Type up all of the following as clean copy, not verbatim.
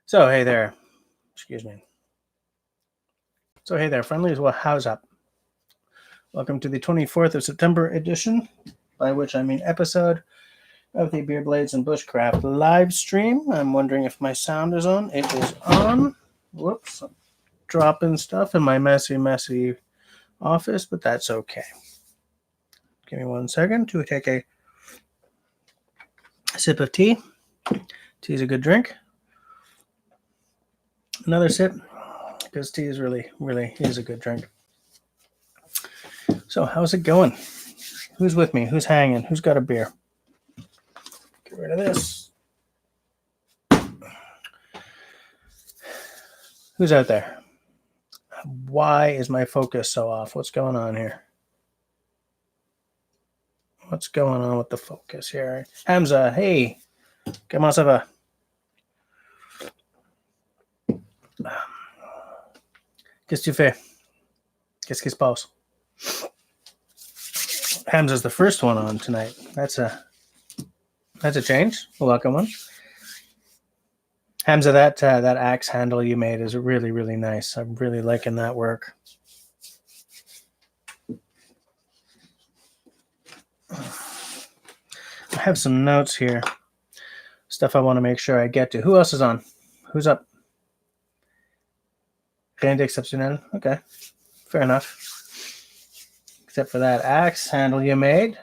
So, hey there. Excuse me. So, hey there, friendlies. Well, how's up? Welcome to the 24th of September edition, by which I mean episode of the Beer Blades and Bushcraft live stream. I'm wondering if my sound is on. It is on. Whoops. I'm dropping stuff in my messy office, but that's okay. Give me 1 second to take a sip of tea. Tea is a good drink. Another sip, because tea is really is a good drink. So, how's it going? Who's with me? Who's hanging? Who's got a beer? Get rid of this. Who's out there? Why is my focus so off? What's going on here? What's going on with the focus here? Hamza, hey. Comment ça va? Qu'est-ce que tu fais? Qu'est-ce qui se passe? Hamza's the first one on tonight. That's a change. A welcome one. Hamza, that axe handle you made is really nice. I'm really liking that work. I have some notes here. Stuff I want to make sure I get to. Who else is on? Who's up? Rien d'exceptionnel. Okay. Fair enough. Except for that axe handle you made.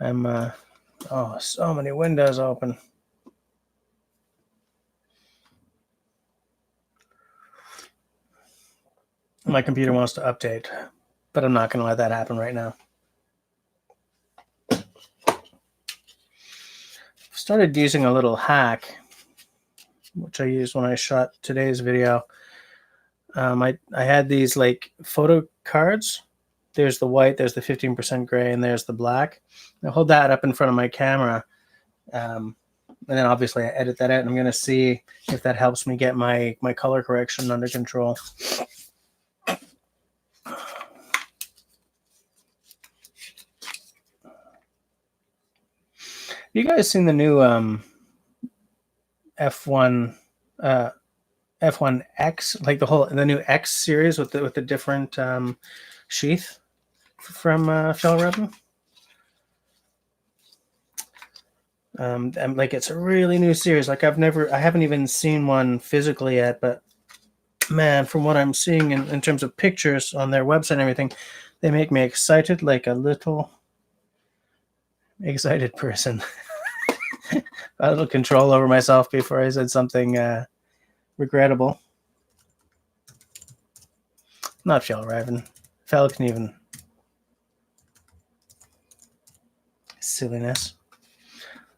I'm so many windows open. My computer wants to update, but I'm not going to let that happen right now. Started using a little hack, which I used when I shot today's video. I had these like photo cards. There's the white, there's the 15% gray, and there's the black. I hold that up in front of my camera, and then obviously I edit that out, and I'm going to see if that helps me get my color correction under control. You guys seen the new F1 X, like the new X series with the different sheath from Fjallraven? And like it's a really new series. Like I haven't even seen one physically yet, but man, from what I'm seeing in terms of pictures on their website and everything, they make me excited, like a little excited person. A little control over myself before I said something regrettable. Not Fjallraven. Falkneven. Silliness.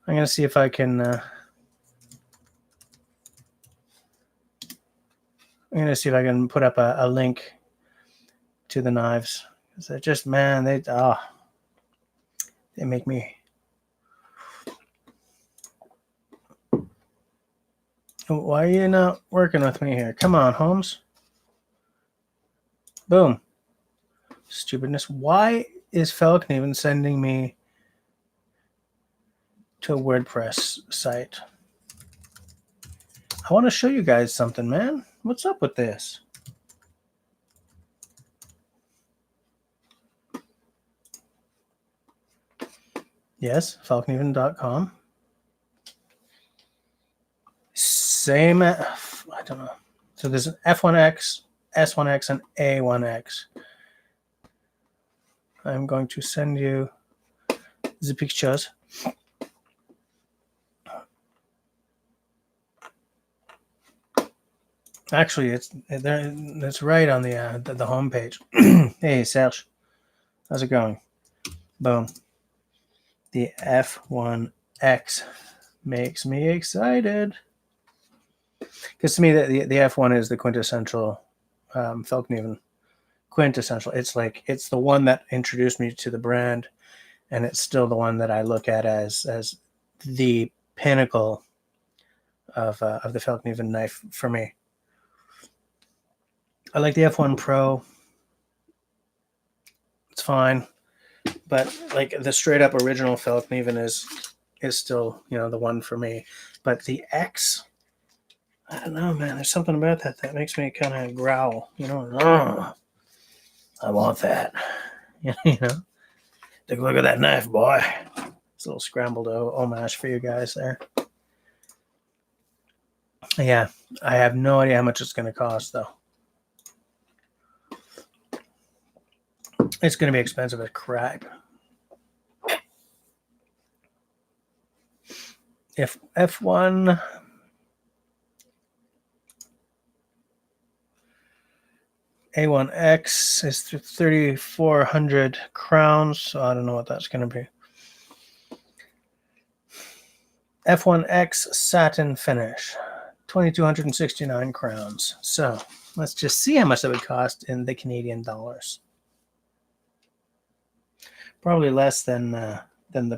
I'm going to see if I can... I'm going to see if I can put up a link to the knives. Because just, man, they make me... Why are you not working with me here? Come on, Holmes. Boom. Stupidness. Why is Falkneven sending me to a WordPress site? I want to show you guys something, man. What's up with this? Yes, falkneven.com. Same, I don't know. So there's an F1X, S1X, and A1X. I'm going to send you the pictures. Actually, it's right on the home page. Hey, Serge. How's it going? Boom. The F1X makes me excited. Because to me, the F1 is the quintessential Falkneven. Quintessential. It's like it's the one that introduced me to the brand, and it's still the one that I look at as the pinnacle of the Falkneven knife for me. I like the F1 Pro. It's fine, but like the straight up original Falkneven is still, the one for me. But the X, I don't know, man. There's something about that makes me kind of growl. I want that. Take a look at that knife, boy. It's a little scrambled homage for you guys there. Yeah, I have no idea how much it's going to cost, though. It's going to be expensive as crap. If F1 A1X is 3,400 crowns, so I don't know what that's going to be. F1X satin finish, 2,269 crowns. So let's just see how much that would cost in the Canadian dollars. Probably less than the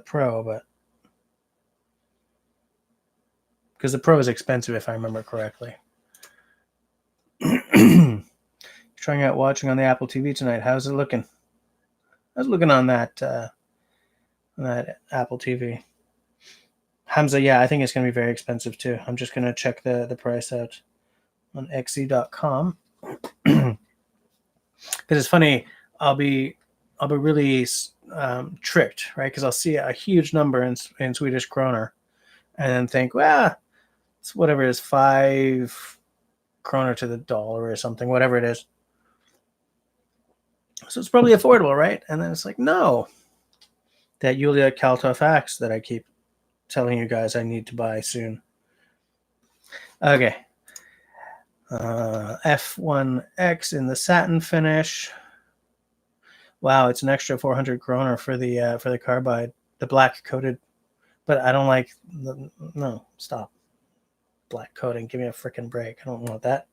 Pro, but because the Pro is expensive, if I remember correctly. Trying out watching on the Apple TV tonight. How's it looking? How's it looking on that Apple TV? Hamza, yeah, I think it's going to be very expensive too. I'm just going to check the price out on xe.com. Because it's funny, I'll be really tricked, right? Because I'll see a huge number in Swedish kroner, and then think, well, it's whatever it is, 5 kroner to the dollar or something, whatever it is. So it's probably affordable, right? And then it's like, no, that Julia Kaltoff axe that I keep telling you guys I need to buy soon. Okay. F1X in the satin finish. Wow, it's an extra 400 kroner for the carbide, the black coated. But I don't like no, stop. Black coating, give me a freaking break. I don't want that.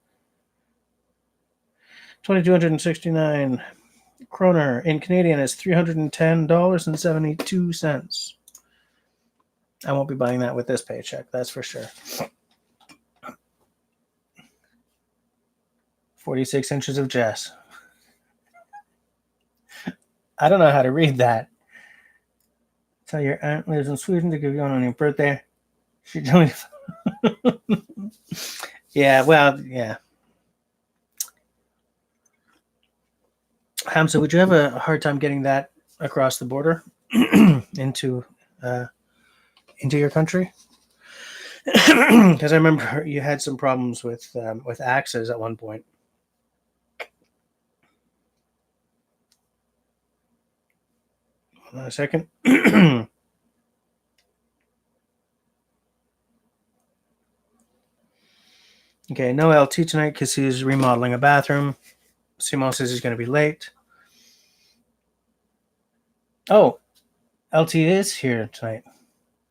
2,269 kroner in Canadian is $310.72. I won't be buying that with this paycheck, that's for sure. 46 inches of Jess. I don't know how to read that. Tell your aunt lives in Sweden to give you one on your birthday. She told me. Yeah, well, yeah. Hamza, would you have a hard time getting that across the border into your country? Because I remember you had some problems with axes at one point. Hold on a second. Okay, no LT tonight because he's remodeling a bathroom. Simo says he's going to be late. Oh, LT is here tonight.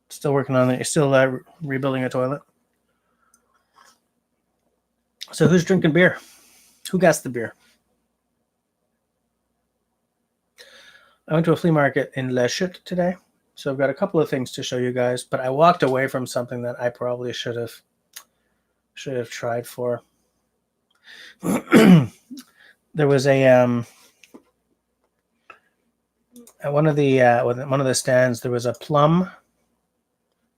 Still working on it. Still rebuilding a toilet. So who's drinking beer? Who gets the beer? I went to a flea market in Les Chutes today. So I've got a couple of things to show you guys, but I walked away from something that I probably should have tried for. There was a at one of the stands there was a plum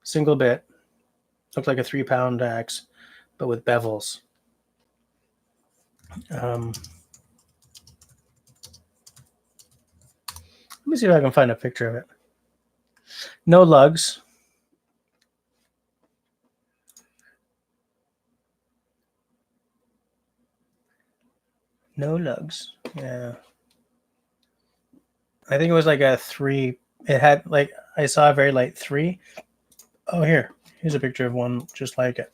single bit, looked like a 3-pound axe, but with bevels. Let me see if I can find a picture of it. No lugs. No lugs. Yeah. I think it was like a 3. It had like, I saw a very light 3. Oh, here's a picture of one just like it.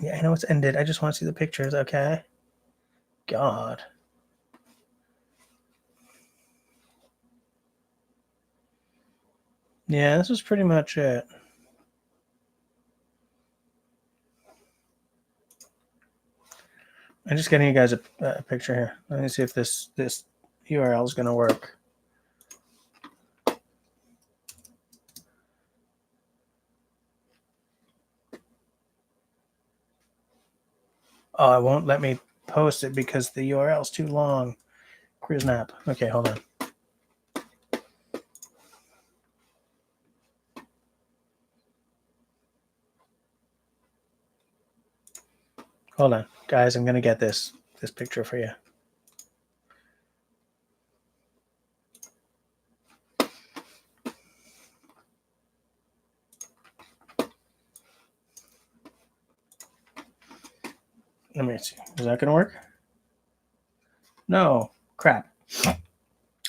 Yeah, I know it's ended. I just want to see the pictures, okay? God. Yeah, this is pretty much it. I'm just getting you guys a picture here. Let me see if this URL is going to work. Oh, it won't let me post it because the URL is too long. Cruise nap. Okay, hold on. Hold on, guys. I'm gonna get this picture for you. Let me see. Is that gonna work? No. Crap.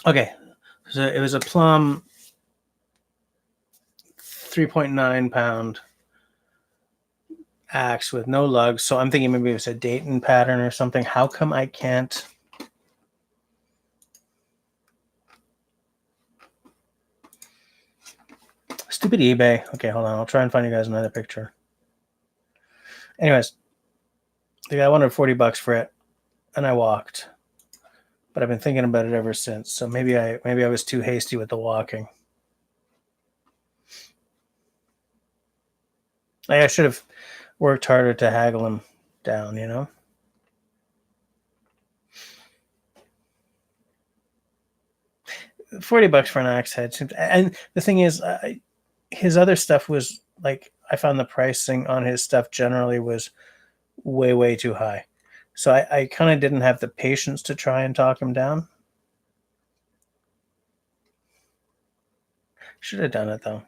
Okay. So it was a plum 3.9 pound axe with no lugs. So I'm thinking maybe it was a Dayton pattern or something. How come I can't? Stupid eBay. Okay, hold on. I'll try and find you guys another picture. Anyways, the guy wanted $40 for it, and I walked. But I've been thinking about it ever since. So maybe I was too hasty with the walking. I should have worked harder to haggle him down, you know? $40 for an axe head. And the thing is, his other stuff was like, I found the pricing on his stuff generally was way, way too high. So I kind of didn't have the patience to try and talk him down. Should have done it though.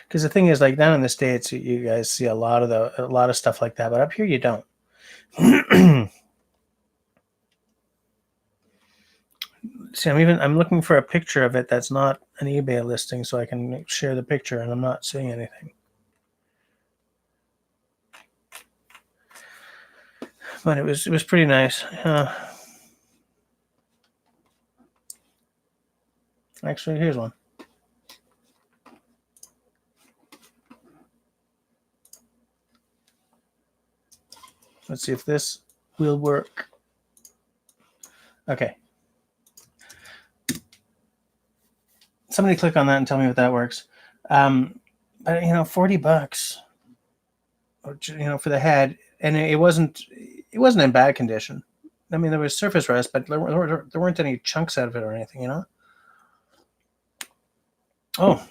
Because the thing is, like down in the States, you guys see a lot of stuff like that, but up here you don't. See, I'm looking for a picture of it that's not an eBay listing, so I can share the picture, and I'm not seeing anything. But it was pretty nice. Actually, here's one. Let's see if this will work. Okay. Somebody click on that and tell me if that works. But $40, for the head, and it wasn't in bad condition. I mean, there was surface rust, but there weren't any chunks out of it or anything, you know. Oh,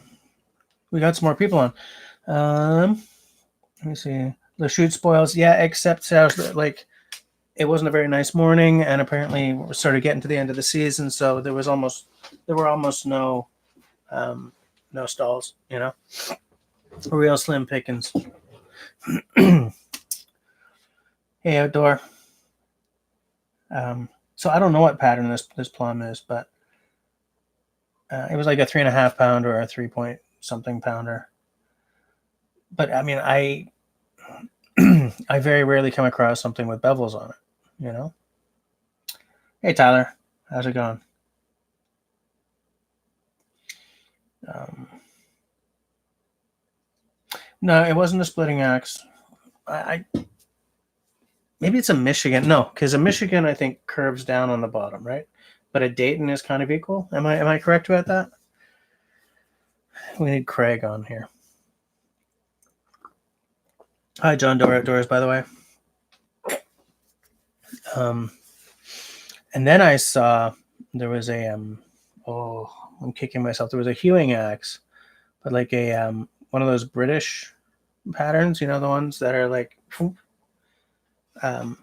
we got some more people on. Let me see. The shoot spoils, yeah, except like it wasn't a very nice morning, and apparently we started getting to the end of the season, so there were almost no stalls, you know. Real slim pickings. Hey, Outdoor. So I don't know what pattern this plum is, but it was like a 3.5 pounder or a 3 something pounder. But I mean, I very rarely come across something with bevels on it, you know. Hey, Tyler, how's it going? No, it wasn't a splitting axe. Maybe it's a Michigan. No, because a Michigan I think curves down on the bottom, right? But a Dayton is kind of equal. Am I correct about that? We need Craig on here. Hi, John Doerr Outdoors, by the way. And then I saw there was a I'm kicking myself. There was a hewing axe, but like a one of those British patterns, you know, the ones that are like it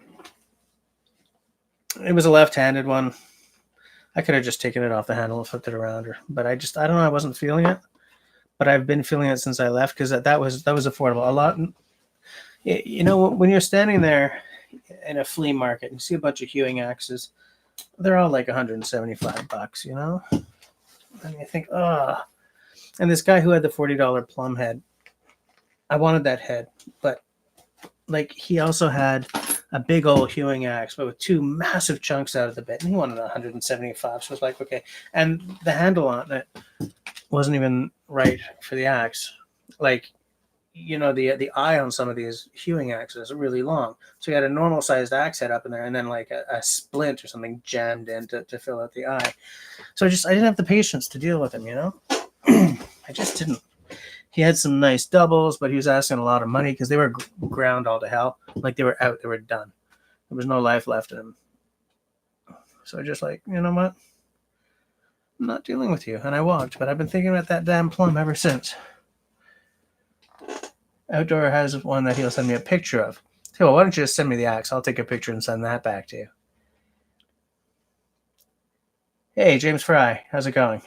was a left-handed one. I could have just taken it off the handle and flipped it around, but I don't know. I wasn't feeling it, but I've been feeling it since I left because that was affordable. A lot, you know, when you're standing there in a flea market and you see a bunch of hewing axes, they're all like $175, you know. And you think, oh. And this guy who had the $40 plum head, I wanted that head, but like he also had a big old hewing axe, but with two massive chunks out of the bit, and he wanted 175. So it's like, okay, and the handle on it wasn't even right for the axe. Like, you know, the eye on some of these hewing axes are really long, so you had a normal sized axe head up in there, and then like a splint or something jammed in to fill out the eye. So I didn't have the patience to deal with him, you know. I just didn't. He had some nice doubles, but he was asking a lot of money because they were ground all to hell. Like they were out, they were done. There was no life left in them. So I just like, you know what? I'm not dealing with you. And I walked, but I've been thinking about that damn plum ever since. Outdoor has one that he'll send me a picture of. Hey, well, why don't you just send me the axe? I'll take a picture and send that back to you. Hey, James Fry, how's it going?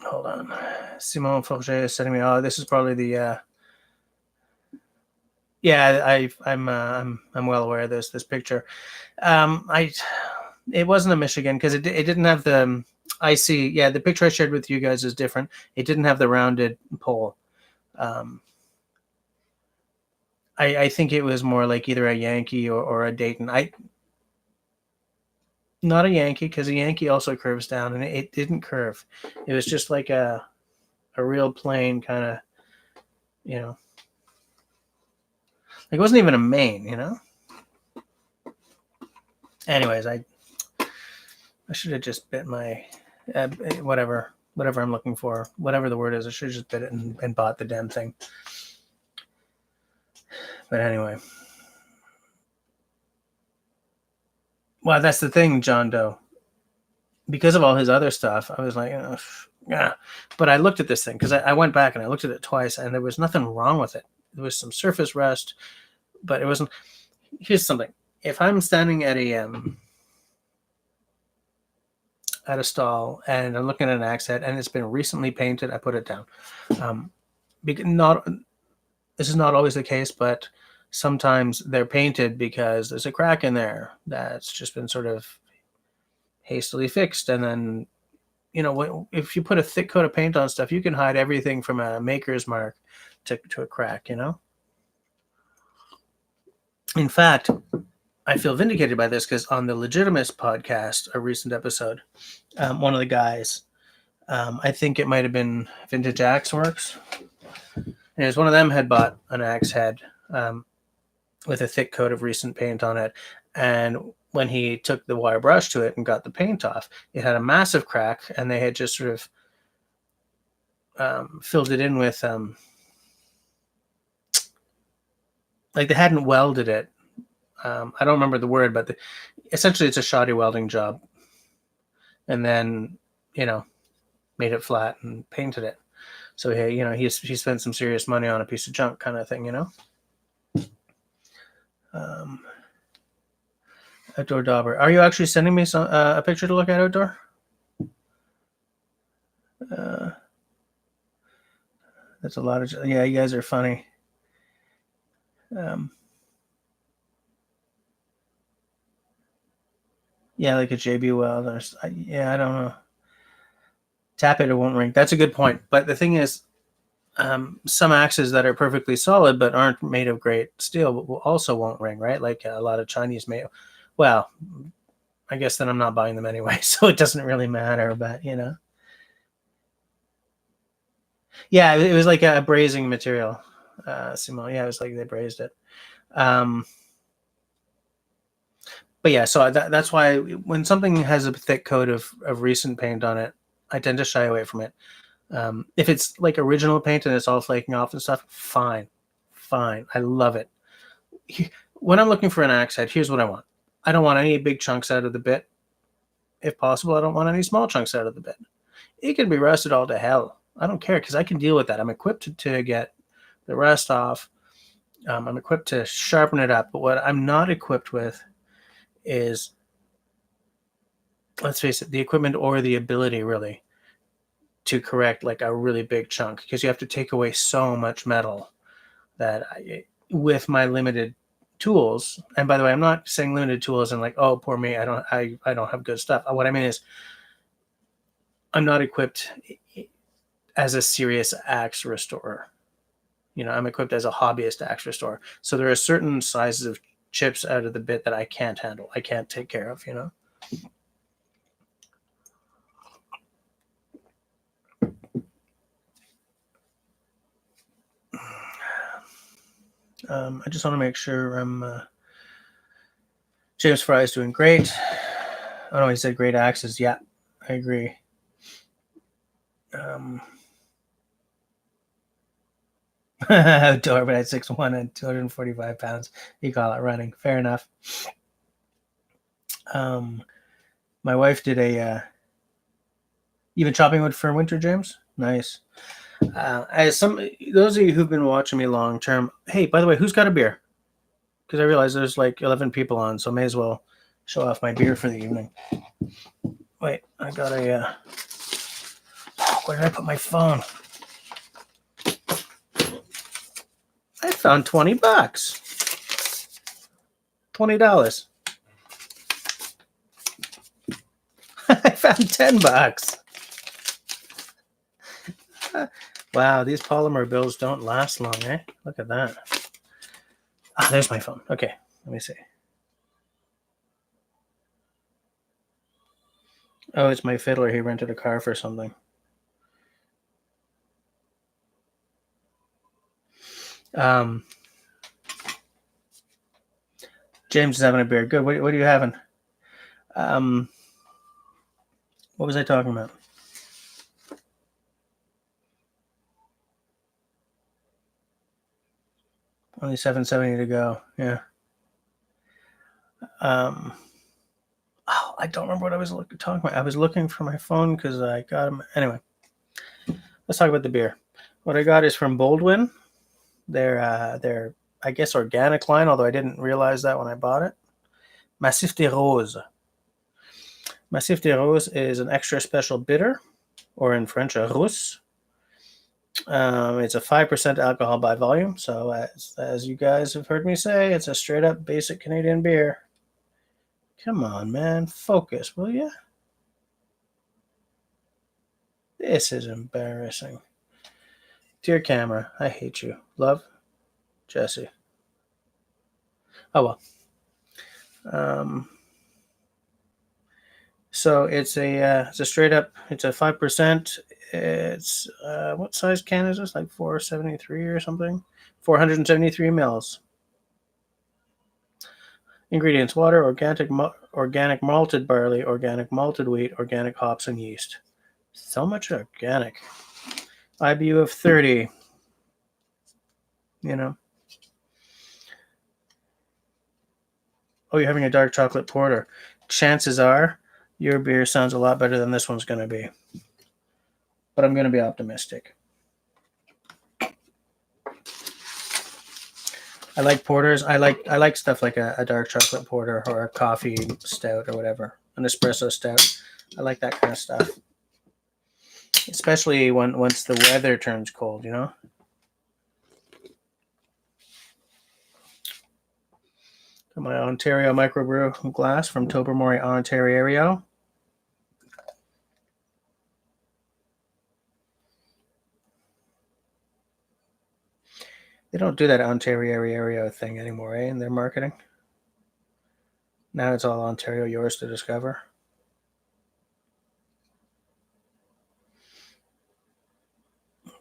Hold on. Simone Forget is sending me. Oh, this is probably the. Yeah, I'm well aware of this picture. It wasn't a Michigan because it didn't have the. I see. Yeah, the picture I shared with you guys is different. It didn't have the rounded pole. I think it was more like either a Yankee or a Dayton. Not a Yankee because a Yankee also curves down, and it didn't curve. It was just like a real plain kind of, you know, like it wasn't even a Maine, you know. Anyways, I should have just bit my whatever I'm looking for, whatever the word is. I should have just bit it and bought the damn thing. But anyway, well, that's the thing, John Doe. Because of all his other stuff, I was like, yeah. But I looked at this thing because I went back and I looked at it twice, and there was nothing wrong with it. There was some surface rust, but it wasn't. Here's something: if I'm standing at a stall and I'm looking at an axe head and it's been recently painted, I put it down. Not this is not always the case, but sometimes they're painted because there's a crack in there that's just been sort of hastily fixed, and then if you put a thick coat of paint on stuff, you can hide everything from a maker's mark to a crack. In fact, I feel vindicated by this because on the Legitimist podcast, a recent episode, one of the guys, I think it might have been Vintage Axe Works, and it was one of them had bought an axe head with a thick coat of recent paint on it, and when he took the wire brush to it and got the paint off, it had a massive crack, and they had just sort of filled it in with like they hadn't welded it. I don't remember the word, but essentially it's a shoddy welding job, and then made it flat and painted it. So he spent some serious money on a piece of junk kind of thing. Outdoor Dauber, are you actually sending me a picture to look at, Outdoor? That's a lot of, yeah, you guys are funny. Yeah, like a JB Weld, or I don't know. Tap it, it won't ring. That's a good point. But the thing is, some axes that are perfectly solid but aren't made of great steel also won't ring, right? Like a lot of Chinese made. Well, I guess then I'm not buying them anyway, so it doesn't really matter. But yeah, it was like a brazing material. Simone, yeah, it was like they brazed it. But yeah, so that's why when something has a thick coat of recent paint on it, I tend to shy away from it. If it's like original paint and it's all flaking off and stuff, fine. I love it. When I'm looking for an axe head, here's what I want. I don't want any big chunks out of the bit. If possible, I don't want any small chunks out of the bit. It can be rusted all to hell. I don't care because I can deal with that. I'm equipped to get the rust off. I'm equipped to sharpen it up. But what I'm not equipped with is, let's face it, the equipment or the ability really to correct like a really big chunk, because you have to take away so much metal that with my limited tools, and by the way, I'm not saying limited tools and like, oh, poor me, I don't have good stuff. What I mean is I'm not equipped as a serious axe restorer. I'm equipped as a hobbyist axe restorer. So there are certain sizes of chips out of the bit that I can't handle. I can't take care of, I just want to make sure James Fry is doing great. Oh no, he said great axes. Yeah, I agree. Outdoor, but at 6'1" and 245 pounds, you call it running. Fair enough. My wife did you've been chopping wood for winter, James? Nice. As those of you who've been watching me long term, hey, by the way, who's got a beer? Because I realize there's like 11 people on, so I may as well show off my beer for the evening. Wait, I got a. Where did I put my phone? I found $20. $20. I found $10. Wow, these polymer bills don't last long, eh? Look at that. Ah, there's my phone. Okay, let me see. Oh, it's my fiddler. He rented a car for something. James is having a beer. Good. What are you having? What was I talking about? Only 770 to go. Yeah. Oh, I don't remember what I was talking about. I was looking for my phone because I got him. Anyway, let's talk about the beer. What I got is from Boldwin. They're I guess organic line, although I didn't realize that when I bought it. Massif des Roses. Massif des Roses is an extra special bitter, or in French, a rousse. It's a 5% alcohol by volume, so as you guys have heard me say, it's a straight up basic Canadian beer. Come on, man, focus, will you? This is embarrassing. Dear camera, I hate you. Love, Jesse. Oh well. So it's a straight up. It's a 5%. It's what size can is this? Like 473 or something. 473 mils. Ingredients: water, organic malted barley, organic malted wheat, organic hops, and yeast. So much organic. IBU of 30. You know. Oh, you're having a dark chocolate porter. Chances are your beer sounds a lot better than this one's going to be. But I'm going to be optimistic. I like porters. I like stuff like a dark chocolate porter or a coffee stout or whatever, an espresso stout. I like that kind of stuff, especially once the weather turns cold. You know. My Ontario microbrew glass from Tobermory, Ontario. They don't do that Ontario thing anymore, eh, in their marketing. Now it's all Ontario, yours to discover.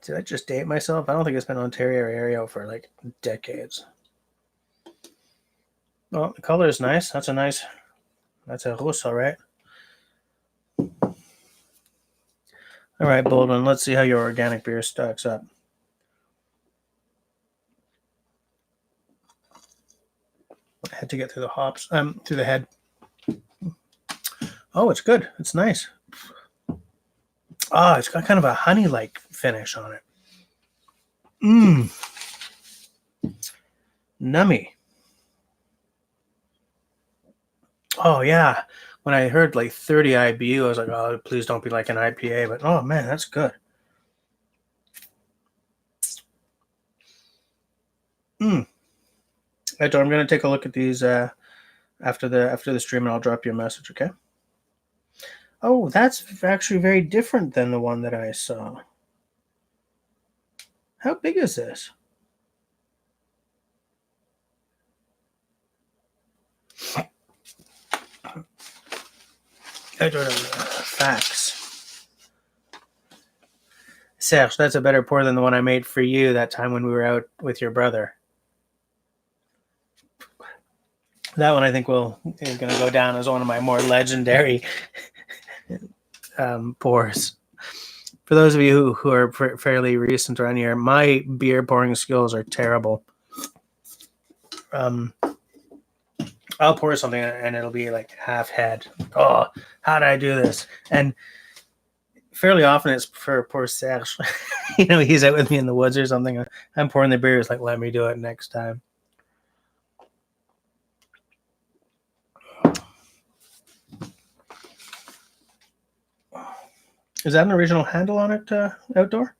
Did I just date myself? I don't think it's been Ontario for like decades. Well, the color is nice. That's a rousse, all right. All right, Baldwin, let's see how your organic beer stacks up. I had to get through the hops, through the head. Oh, it's good. It's nice. Ah, it's got kind of a honey-like finish on it. Nummy. Oh, yeah. When I heard like 30 IBU, I was like, oh, please don't be like an IPA. But, oh, man, that's good. Edo, I'm going to take a look at these after the stream, and I'll drop you a message, okay? Oh, that's actually very different than the one that I saw. How big is this? Facts. Serge, that's a better pour than the one I made for you that time when we were out with your brother. That one I think is going to go down as one of my more legendary pours. For those of you who are fairly recent around here, my beer pouring skills are terrible. I'll pour something and it'll be like half head. Oh, how did I do this? And fairly often it's for poor Serge. You know, he's out with me in the woods or something. I'm pouring the beer. It's like, let me do it next time. Is that an original handle on it, outdoor?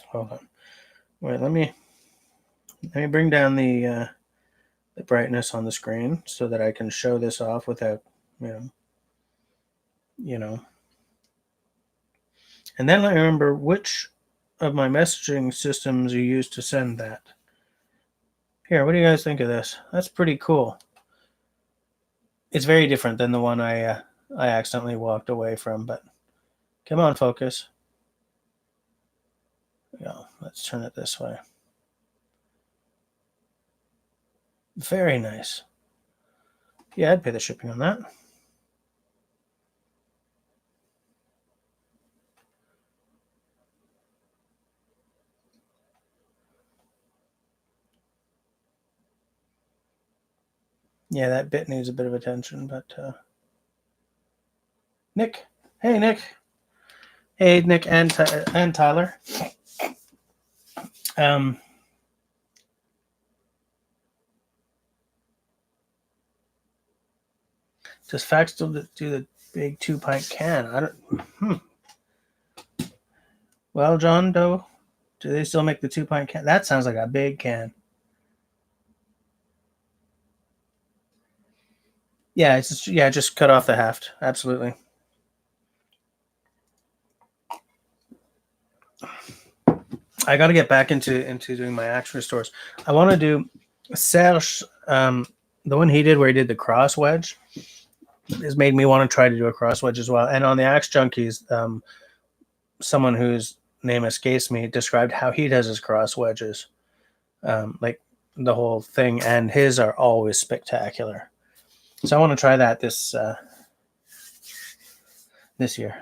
Hold on. Wait, let me bring down the brightness on the screen so that I can show this off without, you know. And then let me remember which of my messaging systems you used to send that. Here, what do you guys think of this? That's pretty cool. It's very different than the one I accidentally walked away from, but come on, focus. Yeah, let's turn it this way. Very nice. Yeah, I'd pay the shipping on that. Yeah, that bit needs a bit of attention, but Nick. Hey, Nick. Hey, Nick and Tyler. Does Fact still do the big 2-pint can? I don't. Well, John Doe, do they still make the 2-pint can? That sounds like a big can. Yeah, just cut off the haft. Absolutely. I got to get back into doing my axe restores. I want to do Serge, the one he did where he did the cross wedge has made me want to try to do a cross wedge as well. And on the Axe Junkies, someone whose name escapes me described how he does his cross wedges, like the whole thing, and his are always spectacular. So I want to try that this year.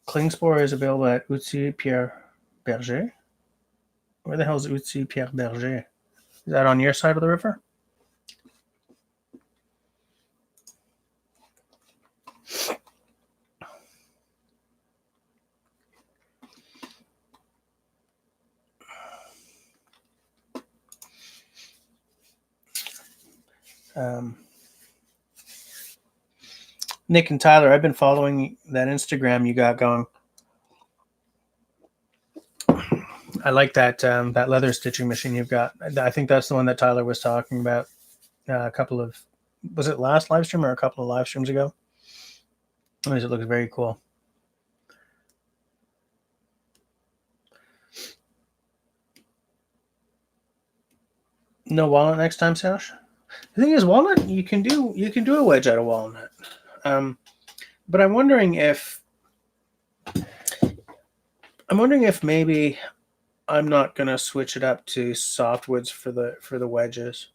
Klingspor is available at Outils Pierre Berger. Where the hell is Outils Pierre Berger? Is that on your side of the river? Nick and Tyler, I've been following that Instagram you got going. I like that that leather stitching machine you've got. I think that's the one that Tyler was talking about a couple of, was it last live stream or a couple of live streams ago? It looks very cool. No walnut next time, Sash? The thing is, walnut you can do a wedge out of walnut, but I'm wondering if maybe I'm not gonna switch it up to softwoods for the wedges,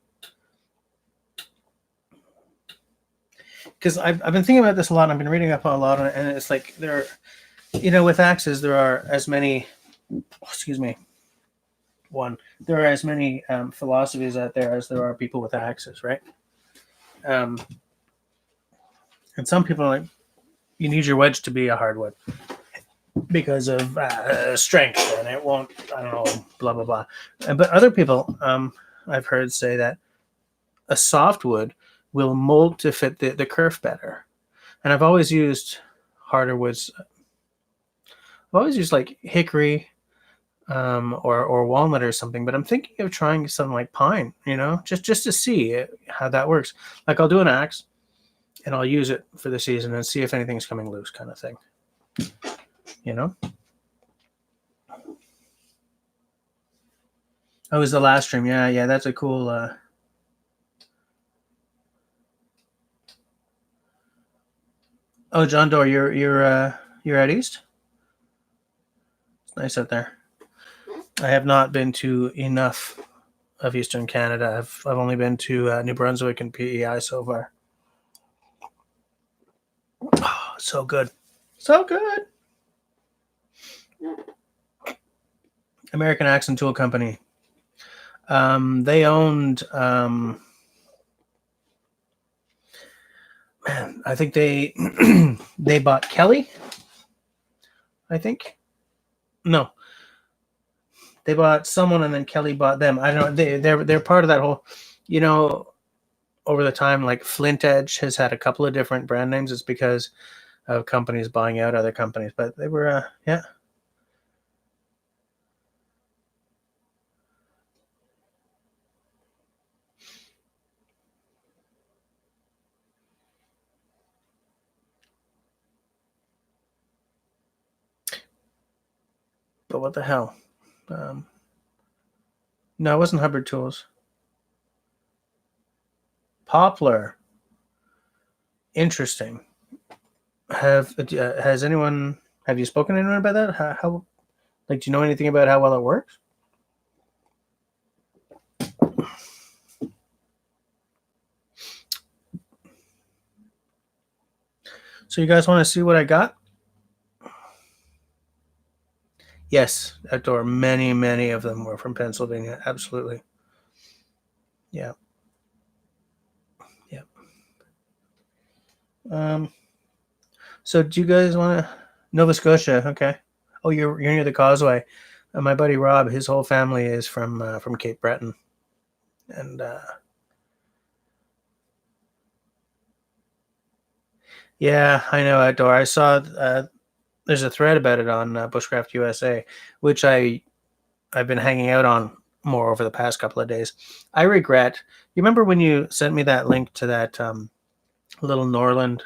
because I've been thinking about this a lot. And I've been reading up a lot on it, and it's like there, with axes there are as many. Excuse me. There are as many philosophies out there as there are people with axes, right? And some people are like, you need your wedge to be a hardwood because of strength, and it won't, I don't know, blah blah blah. But other people, I've heard say that a softwood will mold to fit the kerf better. And I've always used harder woods. I've always used like hickory, or walnut or something, but I'm thinking of trying something like pine, just to see how that works. Like I'll do an axe and I'll use it for the season and see if anything's coming loose, kind of thing. Oh, it was the last stream. Yeah, that's a cool. Oh, John Doe, you're at East. It's nice out there. I have not been to enough of Eastern Canada. I've only been to New Brunswick and PEI so far. Oh, so good. So good. American Axe and Tool Company. They owned. Man, I think they they bought Kelly. I think no, they bought someone and then Kelly bought them. I don't know. They're part of that whole. You know, over the time, like Flint Edge has had a couple of different brand names. It's because of companies buying out other companies, but they were yeah. But what the hell? No, it wasn't Hubbard Tools. Poplar. Interesting. Has anyone? Have you spoken to anyone about that? How like, do you know anything about how well it works? So you guys want to see what I got? Yes, outdoor. Many of them were from Pennsylvania. Absolutely. Yeah. Yeah. Um. So do you guys want to Nova Scotia? Okay. Oh, you're near the Causeway. My buddy Rob, his whole family is from Cape Breton, and yeah, I know outdoor. I saw there's a thread about it on Bushcraft USA, which I've been hanging out on more over the past couple of days. I regret. You remember when you sent me that link to that little Norland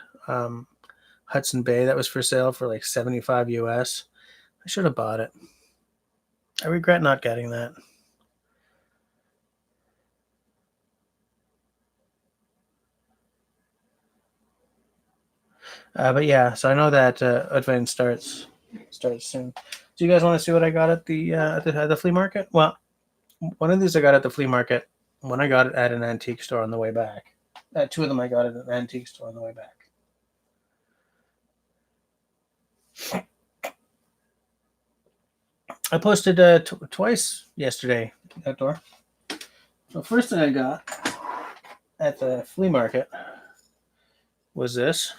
Hudson Bay that was for sale for like 75 US? I should have bought it. I regret not getting that. But yeah, so I know that Advent starts soon. Do you guys want to see what I got at the flea market? Well, one of these I got at the flea market. One I got it at an antique store on the way back. Two of them I got at an antique store on the way back. I posted twice yesterday outdoor. The first thing I got at the flea market was this.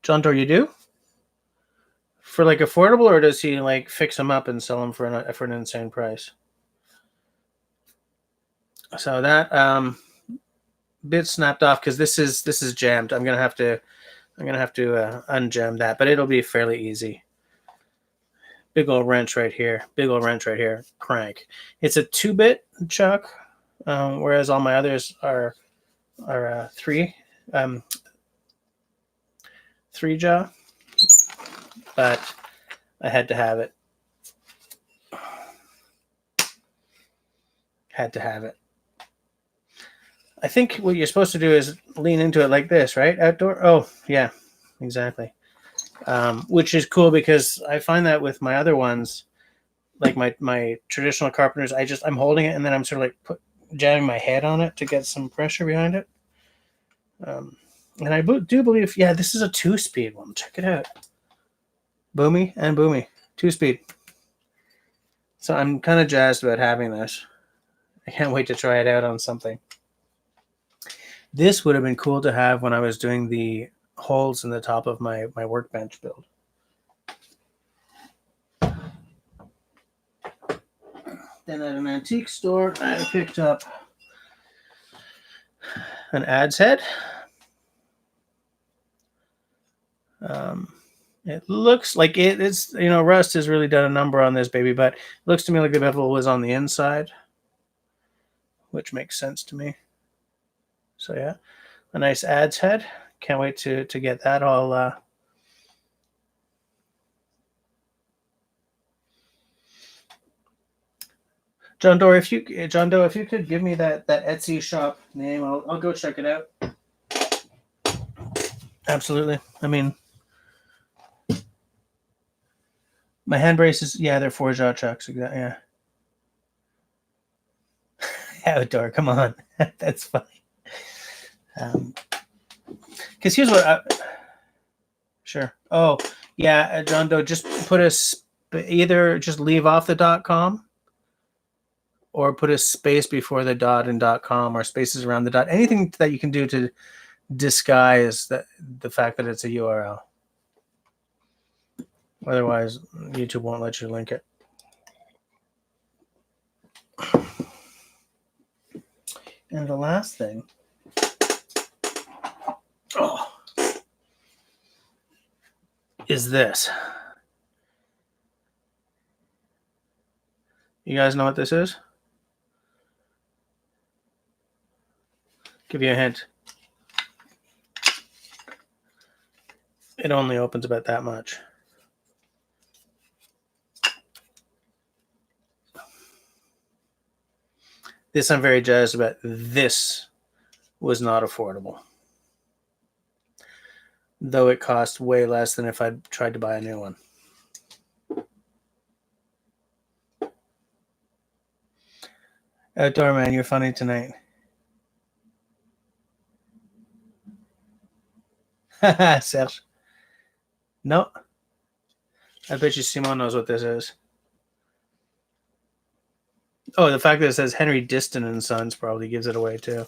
John Doe, you do? For like affordable, or does he like fix them up and sell them for an insane price? So that bit snapped off because this is jammed. I'm gonna have to unjam that, but it'll be fairly easy. Big old wrench right here. Big old wrench right here. Crank. It's a 2-bit chuck, whereas all my others are um, three jaw. But I had to have it. Had to have it. I think what you're supposed to do is lean into it like this, right? Outdoor. Oh, yeah, exactly. Which is cool because I find that with my other ones, like my traditional carpenters, I'm holding it and then I'm sort of like jamming my head on it to get some pressure behind it. And I do believe, yeah, this is a 2-speed one. Check it out. Boomy and boomy, 2-speed. So I'm kind of jazzed about having this. I can't wait to try it out on something. This would have been cool to have when I was doing the holes in the top of my workbench build. Then at an antique store, I picked up an adze head. It looks like it's, rust has really done a number on this baby, but it looks to me like the bevel was on the inside, which makes sense to me. So yeah, a nice adze head. Can't wait to get that all. John Doe, if you could give me that Etsy shop name, I'll go check it out. Absolutely. I mean, my hand braces, yeah, they're 4-jaw chucks. Exactly. Yeah. Outdoor, come on, that's funny. Because here's what. Sure. Oh, yeah, John Doe, just put either just leave off the .com or put a space before the dot and .com or spaces around the dot. Anything that you can do to disguise the fact that it's a URL. Otherwise, YouTube won't let you link it. And the last thing, is this. You guys know what this is? Give you a hint. It only opens about that much. This I'm very jazzed about. This was not affordable. Though it cost way less than if I'd tried to buy a new one. Outdoor man, you're funny tonight. Serge. No. I bet you Simon knows what this is. Oh, the fact that it says Henry Diston and Sons probably gives it away too.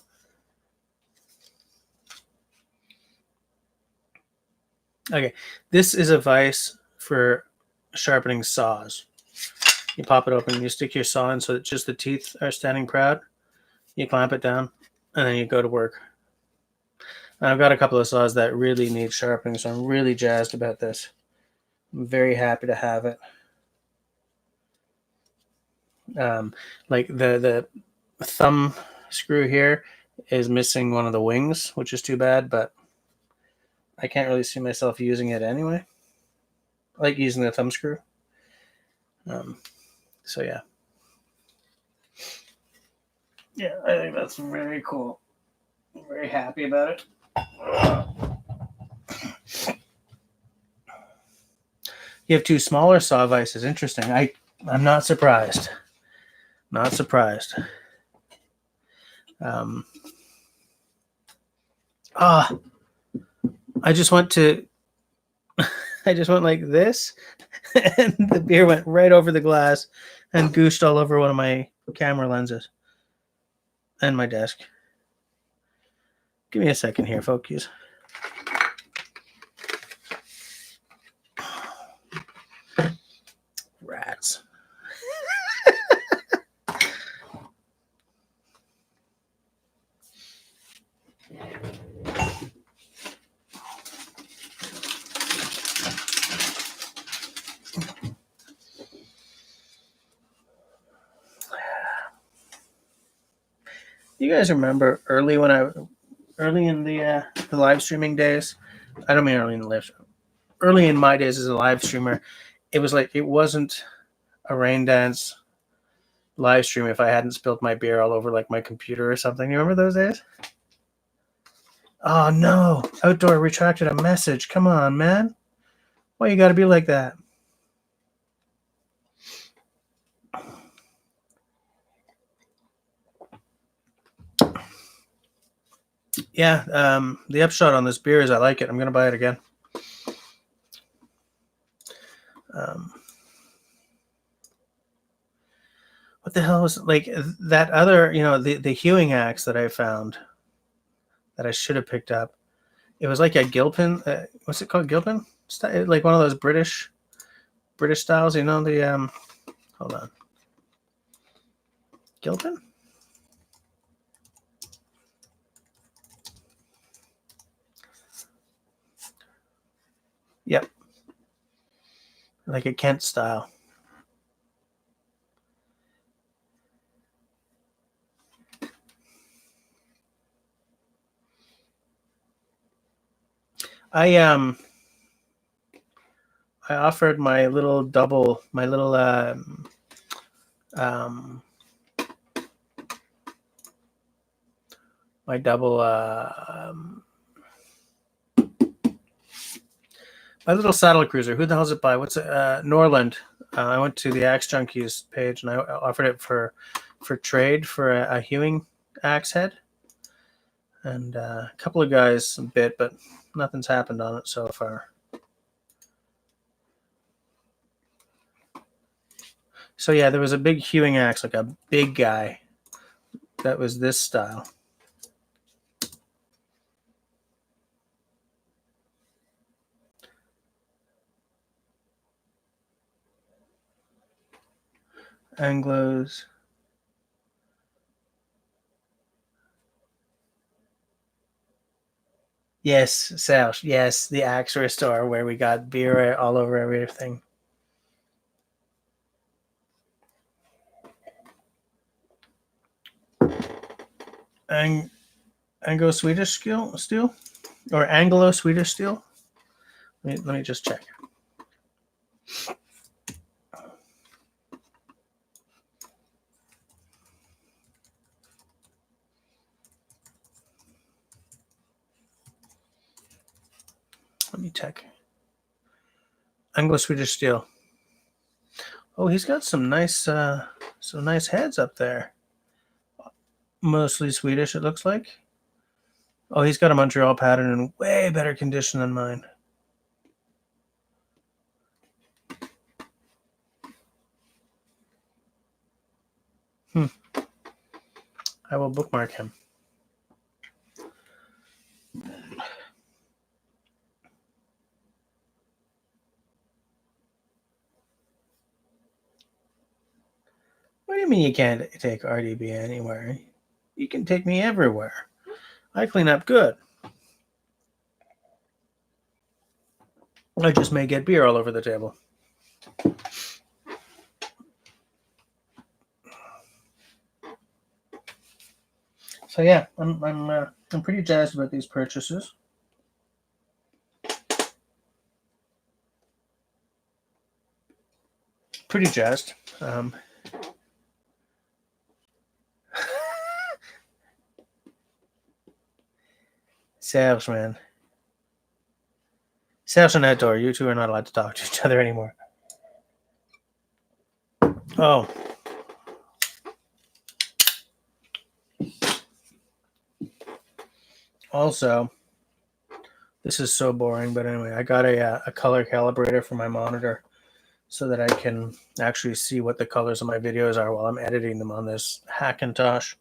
Okay, this is a vise for sharpening saws. You pop it open, you stick your saw in so that just the teeth are standing proud. You clamp it down, and then you go to work. And I've got a couple of saws that really need sharpening, so I'm really jazzed about this. I'm very happy to have it. Like the thumb screw here is missing one of the wings, which is too bad, but I can't really see myself using it anyway. I like using the thumb screw. So yeah. Yeah, I think that's very cool. I'm very happy about it. You have two smaller saw vices. Interesting. I'm not surprised. Not surprised. I just went like this, and the beer went right over the glass and gooshed all over one of my camera lenses and my desk. Give me a second here, folks. Rats. You guys remember early in the live streaming days? I don't mean early in the live stream. Early in my days as a live streamer, it was like it wasn't a rain dance live stream if I hadn't spilled my beer all over like my computer or something. You remember those days? Oh no! Outdoor retracted a message. Come on, man. Why you gotta be like that? Yeah, the upshot on this beer is I like it. I'm gonna buy it again. What the hell was like that other? The hewing axe that I found that I should have picked up. It was like a Gilpin. What's it called? Gilpin? Like one of those British styles. You know the Hold on. Gilpin. Yep. Like a Kent style. I offered my little double, my little my double my little saddle cruiser. Who the hell's it by? What's it? Norland. I went to the Axe Junkies page and I offered it for trade for a hewing axe head. And a couple of guys bit, but nothing's happened on it so far. So yeah, there was a big hewing axe, like a big guy, that was this style. Anglos. Yes, South. Yes, the axe restore where we got beer all over everything. Anglo Swedish steel, or Anglo Swedish steel. Let me just check. Let me check. Anglo Swedish steel. Oh, he's got some nice heads up there. Mostly Swedish, it looks like. Oh, he's got a Montreal pattern in way better condition than mine. I will bookmark him. What do you mean you can't take RDB anywhere? You can take me everywhere. I clean up good. I just may get beer all over the table. So yeah, I'm pretty jazzed about these purchases. Pretty jazzed. Serge, man. Serge and Outdoor, you two are not allowed to talk to each other anymore. Oh. Also, this is so boring, but anyway, I got a color calibrator for my monitor so that I can actually see what the colors of my videos are while I'm editing them on this Hackintosh.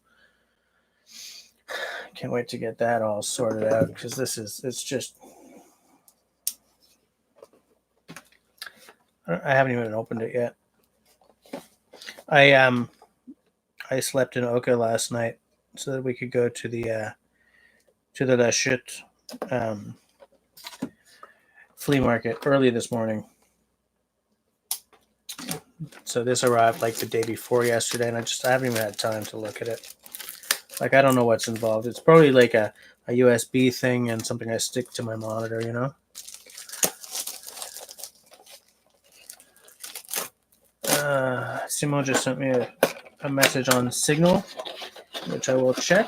Can't wait to get that all sorted out because it's just, I haven't even opened it yet. I slept in Oka last night so that we could go to the La Chute flea market early this morning. So this arrived like the day before yesterday, and I haven't even had time to look at it. Like, I don't know what's involved. It's probably like a USB thing and something I stick to my monitor, you know? Simo just sent me a message on Signal, which I will check.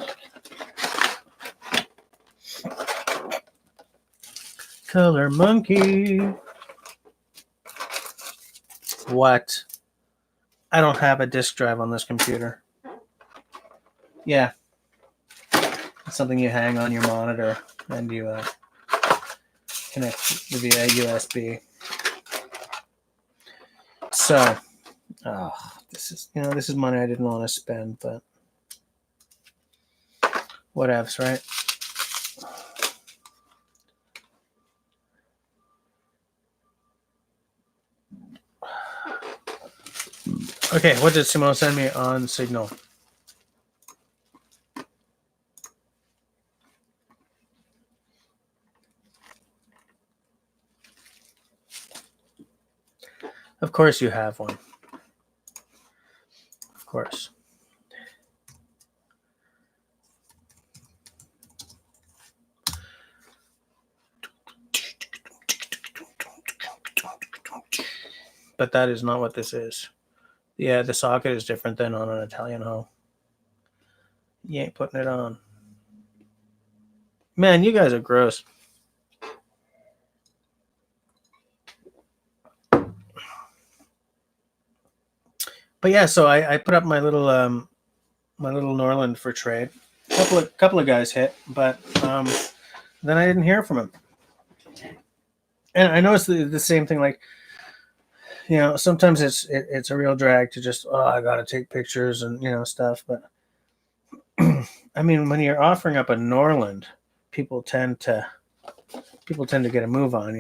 Color Monkey. What? I don't have a disk drive on this computer. Yeah. It's something you hang on your monitor and you connect via USB. So, this is money I didn't want to spend, but whatevs, right? Okay, what did Simone send me on Signal? Of course you have one. Of course. But that is not what this is. Yeah, the socket is different than on an Italian hoe. You ain't putting it on. Man, you guys are gross. But yeah, so I put up my little Norland for trade. Couple of guys hit, but then I didn't hear from him. And I noticed the same thing. Like, sometimes it's a real drag to just, oh, I gotta take pictures and stuff. But I mean, when you're offering up a Norland, people tend to get a move on.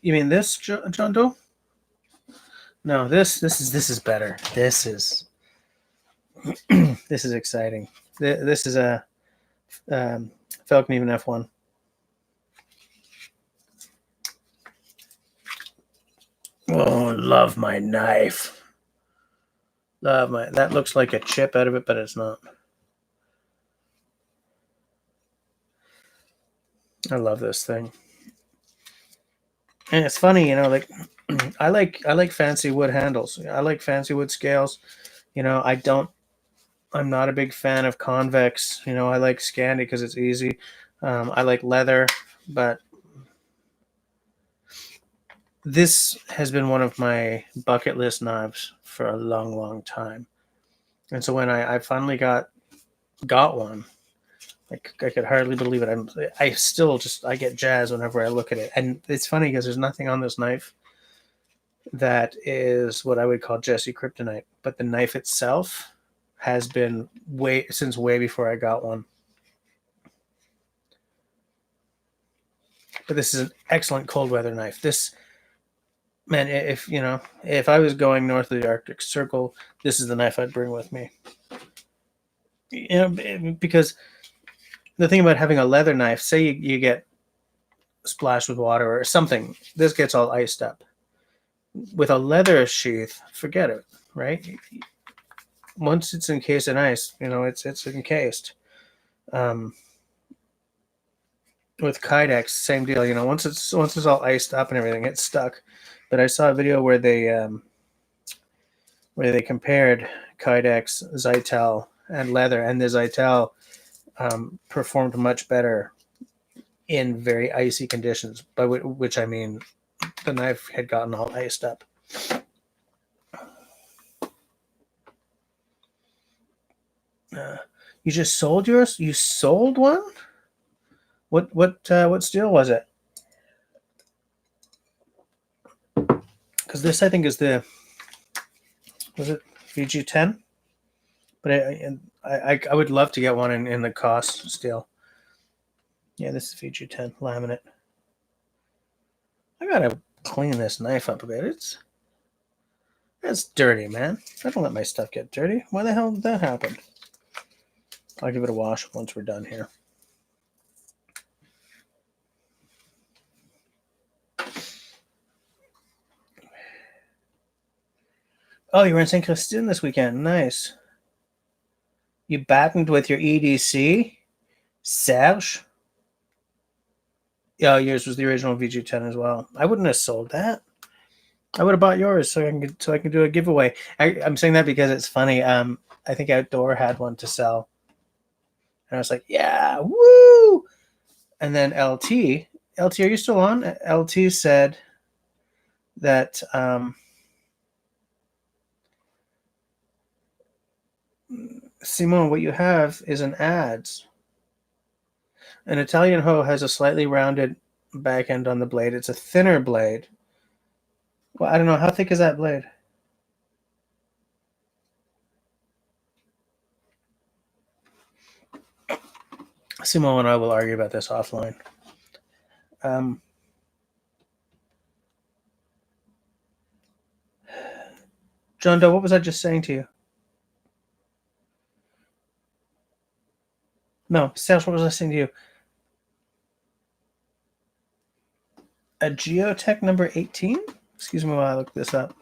You mean this, John Doe? No, this is better. This is this is exciting. This is a Falcon Even F1. Oh, love my knife. That looks like a chip out of it, but it's not. I love this thing. And it's funny, like I like fancy wood handles. I like fancy wood scales. I'm not a big fan of convex. I like Scandi because it's easy. I like leather, but this has been one of my bucket list knives for a long, long time. And so when I finally got one, like I could hardly believe it. I still I get jazzed whenever I look at it. And it's funny because there's nothing on this knife that is what I would call Jesse Kryptonite, but the knife itself has been way before I got one. But this is an excellent cold weather knife. This, man, if I was going north of the Arctic Circle, this is the knife I'd bring with me. Because the thing about having a leather knife, say you get splashed with water or something, this gets all iced up. With a leather sheath, forget it, right? Once it's encased in ice, it's encased. With Kydex, same deal. Once it's all iced up and everything, it's stuck. But I saw a video where they compared Kydex, Zytel, and leather, and the Zytel performed much better in very icy conditions. By which I mean the knife had gotten all iced up. You just sold yours? You sold one? What steel was it? Because this, I think, was it VG10? But I would love to get one in the cost steel. Yeah, this is VG10 laminate. I gotta clean this knife up a bit. It's dirty, man. I don't let my stuff get dirty. Why the hell did that happen? I'll give it a wash once we're done here. Oh, you were in St. Christine this weekend. Nice. You battened with your EDC? Serge? Yeah, yours was the original VG10 as well. I wouldn't have sold that. I would have bought yours so I can do a giveaway. I'm saying that because it's funny. I think Outdoor had one to sell. And I was like, yeah, woo! And then LT, are you still on? LT said that Simone, what you have is an ads. An Italian hoe has a slightly rounded back end on the blade. It's a thinner blade. Well, I don't know. How thick is that blade? Simone and I will argue about this offline. John Doe, what was I just saying to you? No, Serge, what was I saying to you? A Geotech number 18? Excuse me while I look this up.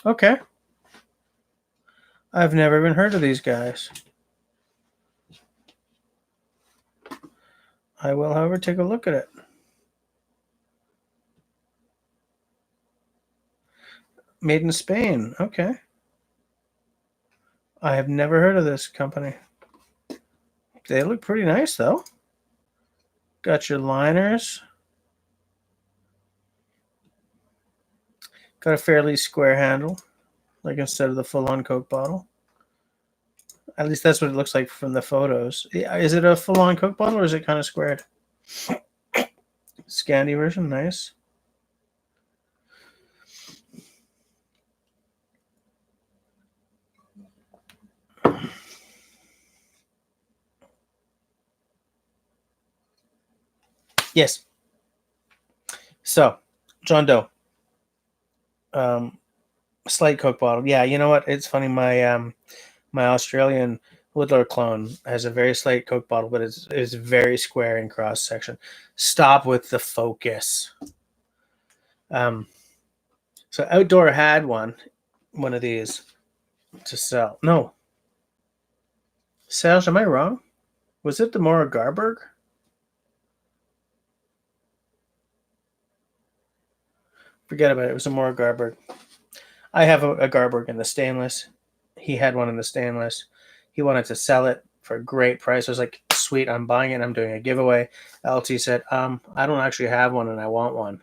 Okay. I've never even heard of these guys. I will, however, take a look at it. Made in Spain. Okay. I have never heard of this company. They look pretty nice, though. Got your liners. Got a fairly square handle. like instead of the full-on Coke bottle. At least that's what it looks like from the photos. Is it a full-on Coke bottle or is it kind of squared? Scandy version, nice. Yes. So, John Doe. Slight Coke bottle. Yeah, you know what? It's funny. My Australian Woodler clone has a very slight Coke bottle, but it's very square in cross section. Stop with the focus. So Outdoor had one of these to sell. No, Serge, am I wrong? Was it the Mora Garberg? Forget about it. It was a Mora Garberg. I have a Garberg in the stainless. He had one in the stainless. He wanted to sell it for a great price. I was like, sweet, I'm buying it. I'm doing a giveaway. LT said, I don't actually have one and I want one.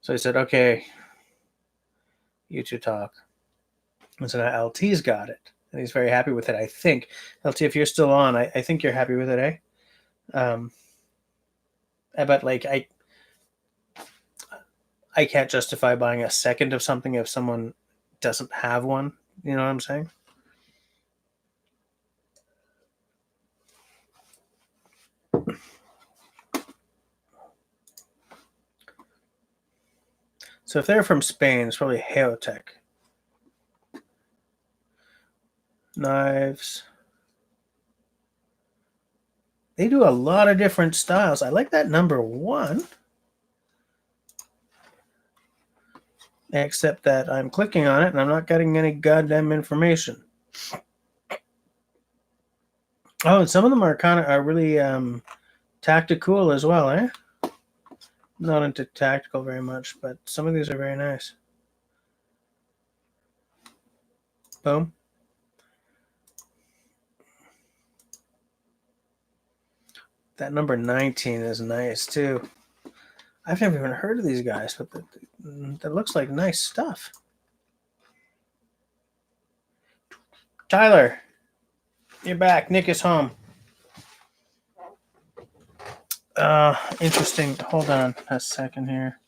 So I said, okay, you two talk. And so now LT's got it. And he's very happy with it, I think. LT, if you're still on, I think you're happy with it, eh? But like I can't justify buying a second of something if someone doesn't have one. You know what I'm saying? So if they're from Spain, it's probably Heotech. Knives. They do a lot of different styles. I like that number 1. Except that I'm clicking on it and I'm not getting any goddamn information. Oh, and some of them are really tactical as well, eh? Not into tactical very much, but some of these are very nice. Boom. That number 19 is nice too. I've never even heard of these guys, but that looks like nice stuff. Tyler, you're back. Nick is home. Interesting. Hold on a second here.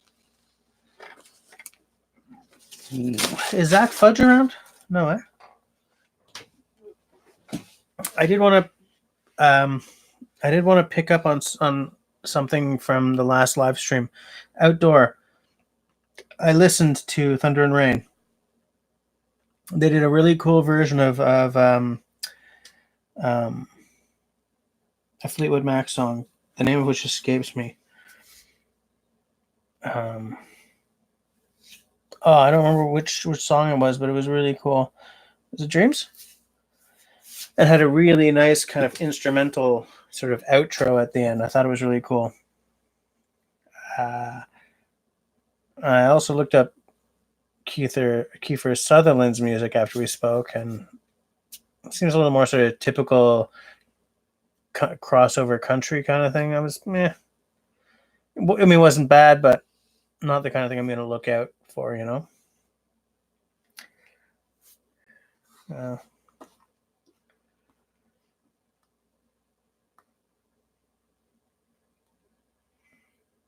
Is Zach Fudge around? No, eh? I did want to pick up on something from the last live stream. Outdoor. I listened to Thunder and Rain. They did a really cool version of a Fleetwood Mac song, the name of which escapes me. I don't remember which song it was, but it was really cool. Was it Dreams? It had a really nice kind of instrumental sort of outro at the end. I thought it was really cool. I also looked up Kiefer Sutherland's music after we spoke, and it seems a little more sort of typical crossover country kind of thing. I was meh. I mean, it wasn't bad, but not the kind of thing I'm going to look out for, you know?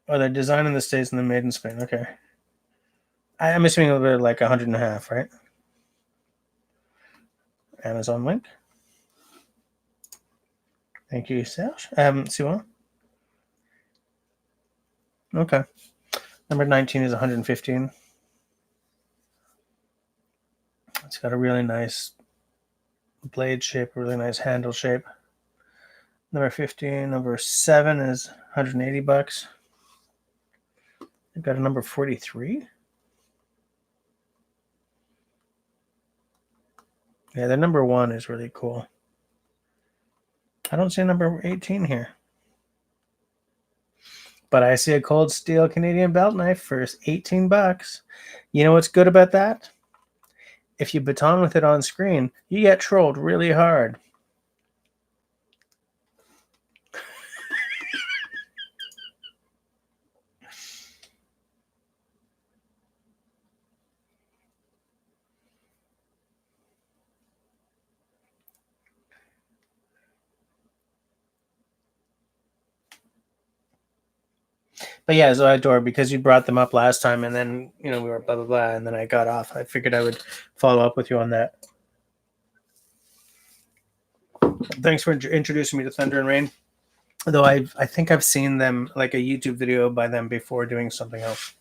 They're designed in the States and then made in Spain. Okay. I'm assuming a bit like 100.5, right? Amazon link. Thank you, Serge. Siwan. Okay. Number 19 is 115. It's got a really nice blade shape, a really nice handle shape. Number 15, number 7 is 180 bucks. I've got a number 43. Yeah, the number 1 is really cool. I don't see a number 18 here. But I see a cold steel Canadian belt knife for 18 bucks. You know what's good about that? If you baton with it on screen, you get trolled really hard. But yeah, so I adore because you brought them up last time, and then we were blah blah blah, and then I got off. I figured I would follow up with you on that. Thanks for introducing me to Thunder and Rain. Though I think I've seen them, like a YouTube video by them before doing something else.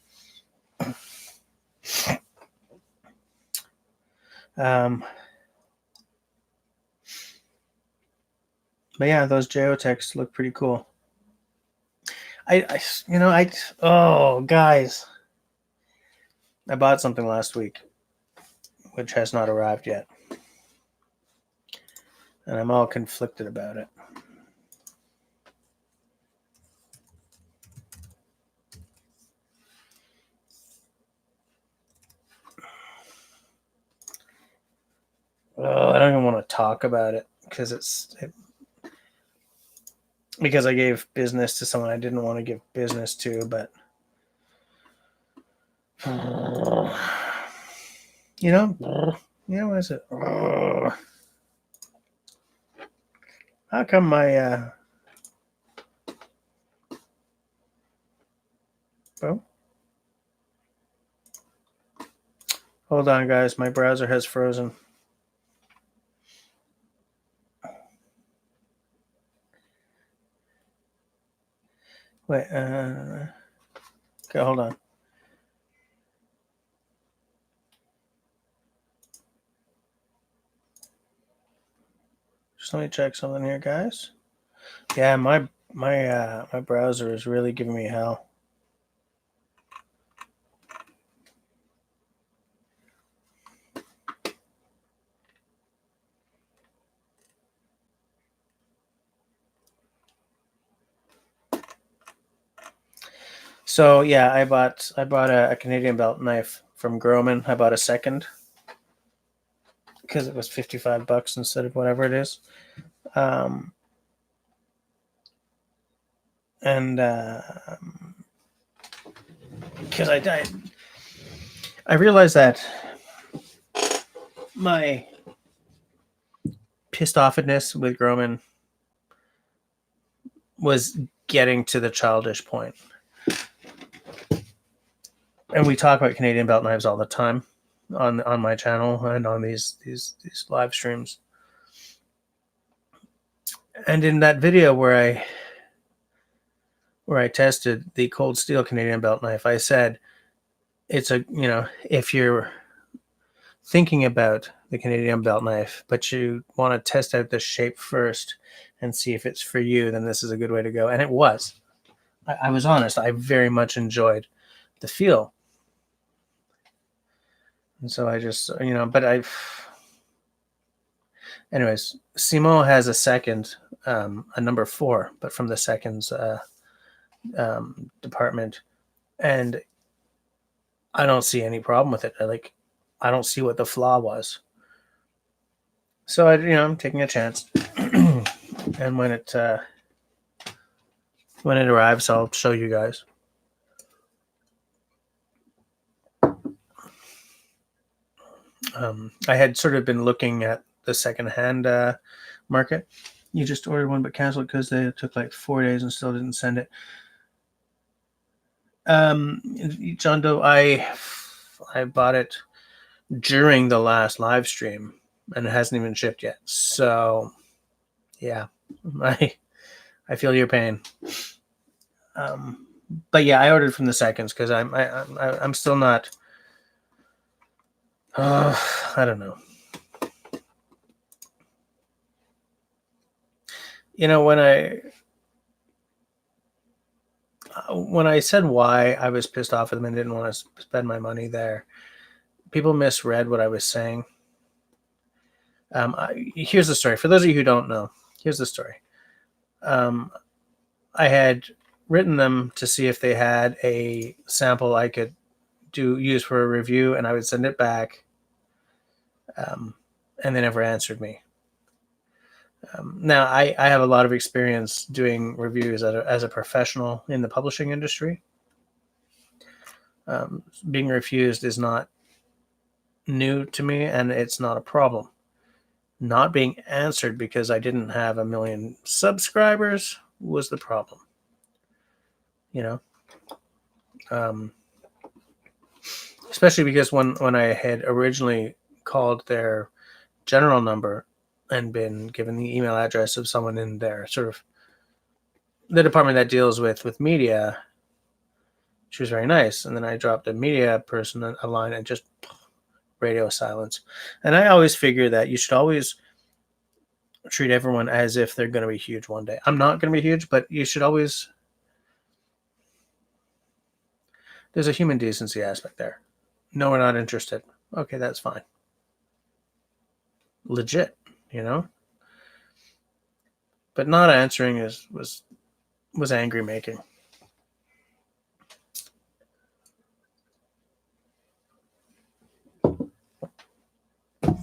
But yeah, those geotechs look pretty cool. Oh guys, I bought something last week, which has not arrived yet, and I'm all conflicted about it. Oh, I don't even want to talk about it because I gave business to someone I didn't want to give business to, but what is it? How come my oh, hold on guys, my browser has frozen. Wait, okay, hold on. Just let me check something here, guys. Yeah, my browser is really giving me hell. So yeah, I bought a Canadian belt knife from Groman. I bought a second because it was $55 instead of whatever it is. And because I realized that my pissed offness with Groman was getting to the childish point. And we talk about Canadian belt knives all the time on my channel and on these live streams. And in that video where I tested the cold steel Canadian belt knife, I said it's if you're thinking about the Canadian belt knife, but you want to test out the shape first and see if it's for you, then this is a good way to go. And it was. I was honest. I very much enjoyed the feel. And so I just, anyways, Simo has a second, a number 4, but from the seconds department. And I don't see any problem with it. I don't see what the flaw was. So I'm taking a chance. And when it arrives, I'll show you guys. I had sort of been looking at the secondhand market. You just ordered one but canceled because they took like 4 days and still didn't send it. John Doe, I bought it during the last live stream and it hasn't even shipped yet. So yeah, I feel your pain. But yeah, I ordered from the seconds because I'm still not. I don't know. When I said why I was pissed off at them and didn't want to spend my money there, people misread what I was saying. Here's the story. For those of you who don't know, here's the story. I had written them to see if they had a sample I could use for a review, and I would send it back. And they never answered me. Now, I have a lot of experience doing reviews as a professional in the publishing industry. Being refused is not new to me, and it's not a problem. Not being answered because I didn't have 1 million subscribers was the problem. Especially because when I had originally called their general number and been given the email address of someone in their sort of the department that deals with media, she was very nice. And then I dropped a media person a line and just radio silence. And I always figure that you should always treat everyone as if they're going to be huge one day. I'm not going to be huge, but you should always. There's a human decency aspect there. No, we're not interested. Okay, that's fine. Legit, you know. But not answering was angry making.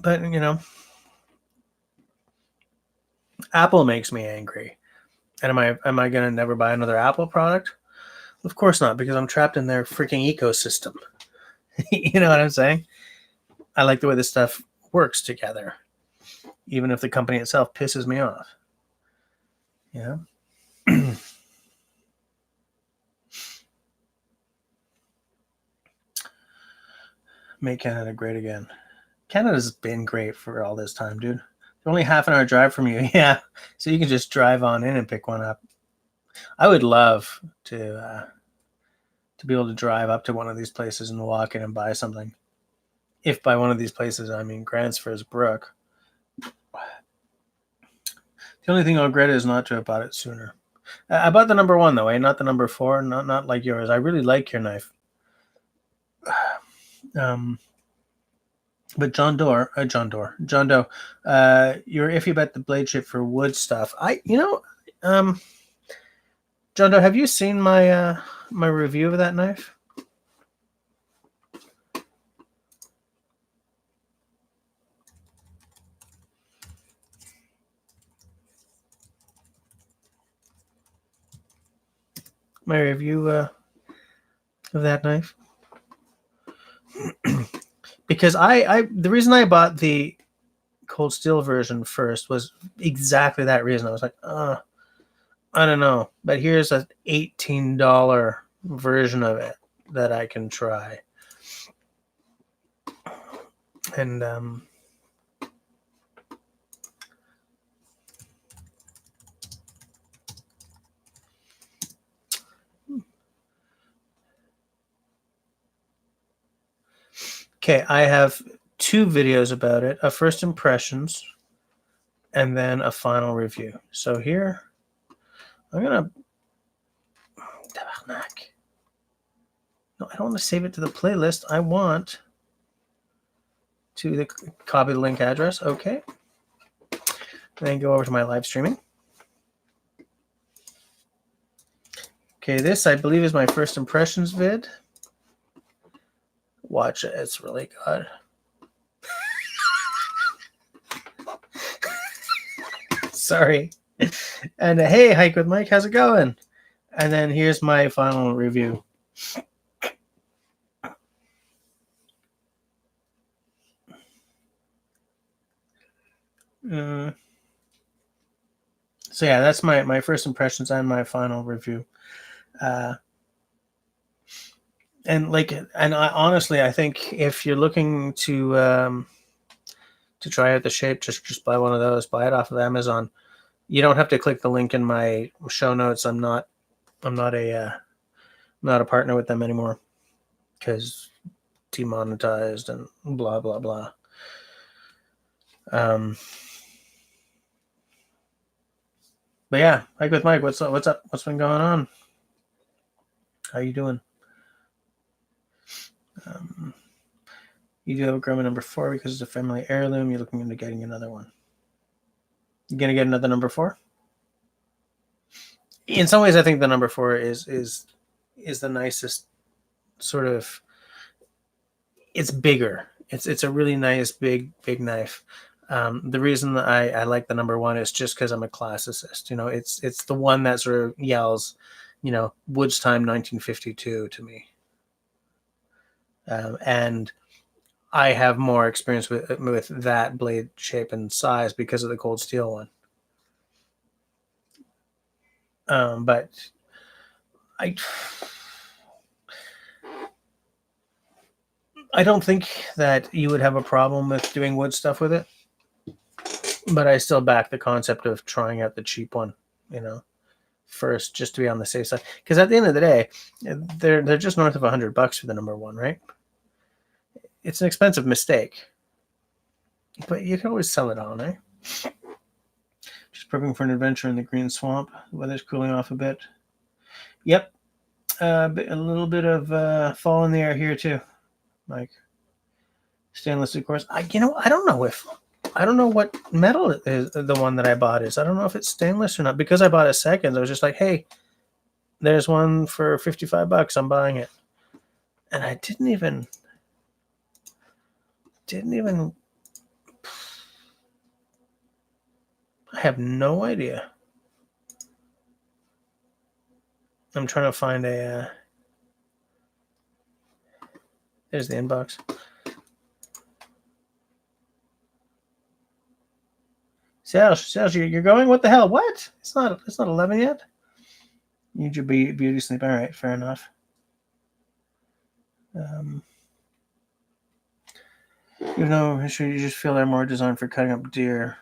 But you know, Apple makes me angry. And am I gonna never buy another Apple product? Of course not, because I'm trapped in their freaking ecosystem. You know what I'm saying? I like the way this stuff works together, even if the company itself pisses me off. You know? Make Canada great again. Canada's been great for all this time, dude. They're only half an hour drive from you. Yeah. So you can just drive on in and pick one up. I would love to be able to drive up to one of these places and walk in and buy something. If by one of these places I mean Grantsford's Brook. The only thing I'll regret is not to have bought it sooner. I bought the number 1 though, eh? Not the number 4. Not like yours. I really like your knife. But John Doe, you're iffy about the blade shape for wood stuff. John Doe, have you seen my my review of that knife? My review of that knife? Because the reason I bought the cold steel version first was exactly that reason. I was like, I don't know, but here's an $18 version of it that I can try. And okay, I have 2 videos about it, a first impressions and then a final review. So here, I'm going to... No, I don't want to save it to the playlist. I want to copy the link address. Okay. Then go over to my live streaming. Okay, this I believe is my first impressions vid. Watch it. It's really good. Sorry. And hey, Hike with Mike, how's it going? And then here's my final review. So yeah, that's my first impressions and my final review. And honestly, I think if you're looking to try out the shape, just buy one of those. Buy it off of Amazon. You don't have to click the link in my show notes. I'm not a partner with them anymore because demonetized and blah blah blah. But yeah, Mike with Mike, what's up? What's been going on? How you doing? You do have a Grumman number 4 because it's a family heirloom. You're looking into getting another one. You gonna get another number 4? In some ways, I think the number 4 is the nicest sort of. It's bigger. It's a really nice big knife. The reason that I like the number 1 is just because I'm a classicist. You know, it's the one that sort of yells, you know, Wood's Time 1952 to me. And I have more experience with that blade shape and size because of the cold steel one. But I don't think that you would have a problem with doing wood stuff with it, but I still back the concept of trying out the cheap one, first, just to be on the safe side. Because at the end of the day, they're just north of $100 for the number one, right? It's an expensive mistake, but you can always sell it on, eh? Just prepping for an adventure in the green swamp. The weather's cooling off a bit. Yep, a little bit of fall in the air here too, Mike. Stainless, of course. I don't know what metal it is. The one that I bought is. I don't know if it's stainless or not. Because I bought it second, I was just like, hey, there's one for $55. I'm buying it, and I didn't even. I have no idea. I'm trying to find a. There's the inbox. Serge, you're going? What the hell? What? It's not 11 yet. You need your beauty sleep. All right, fair enough. You just feel they're more designed for cutting up deer.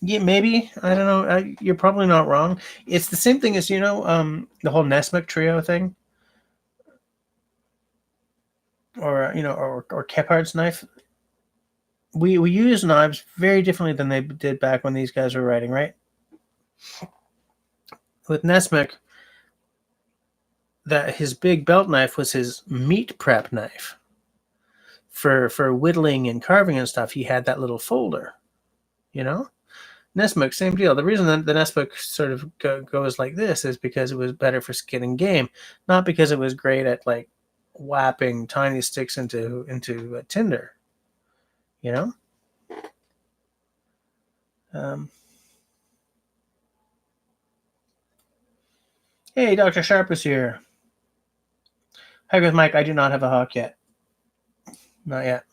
Yeah, maybe. I don't know. You're probably not wrong. It's the same thing as the whole Nesmith trio thing, or or Kephardt's knife. We use knives very differently than they did back when these guys were writing, right? With Nesmith, that his big belt knife was his meat prep knife. For whittling and carving and stuff, he had that little folder, Nesmith, same deal. The reason that the Nesmith sort of goes like this is because it was better for skinning game, not because it was great at like whapping tiny sticks into tinder, Hey, Dr. Sharp is here. Hi, with Mike. I do not have a hawk yet. Not yet.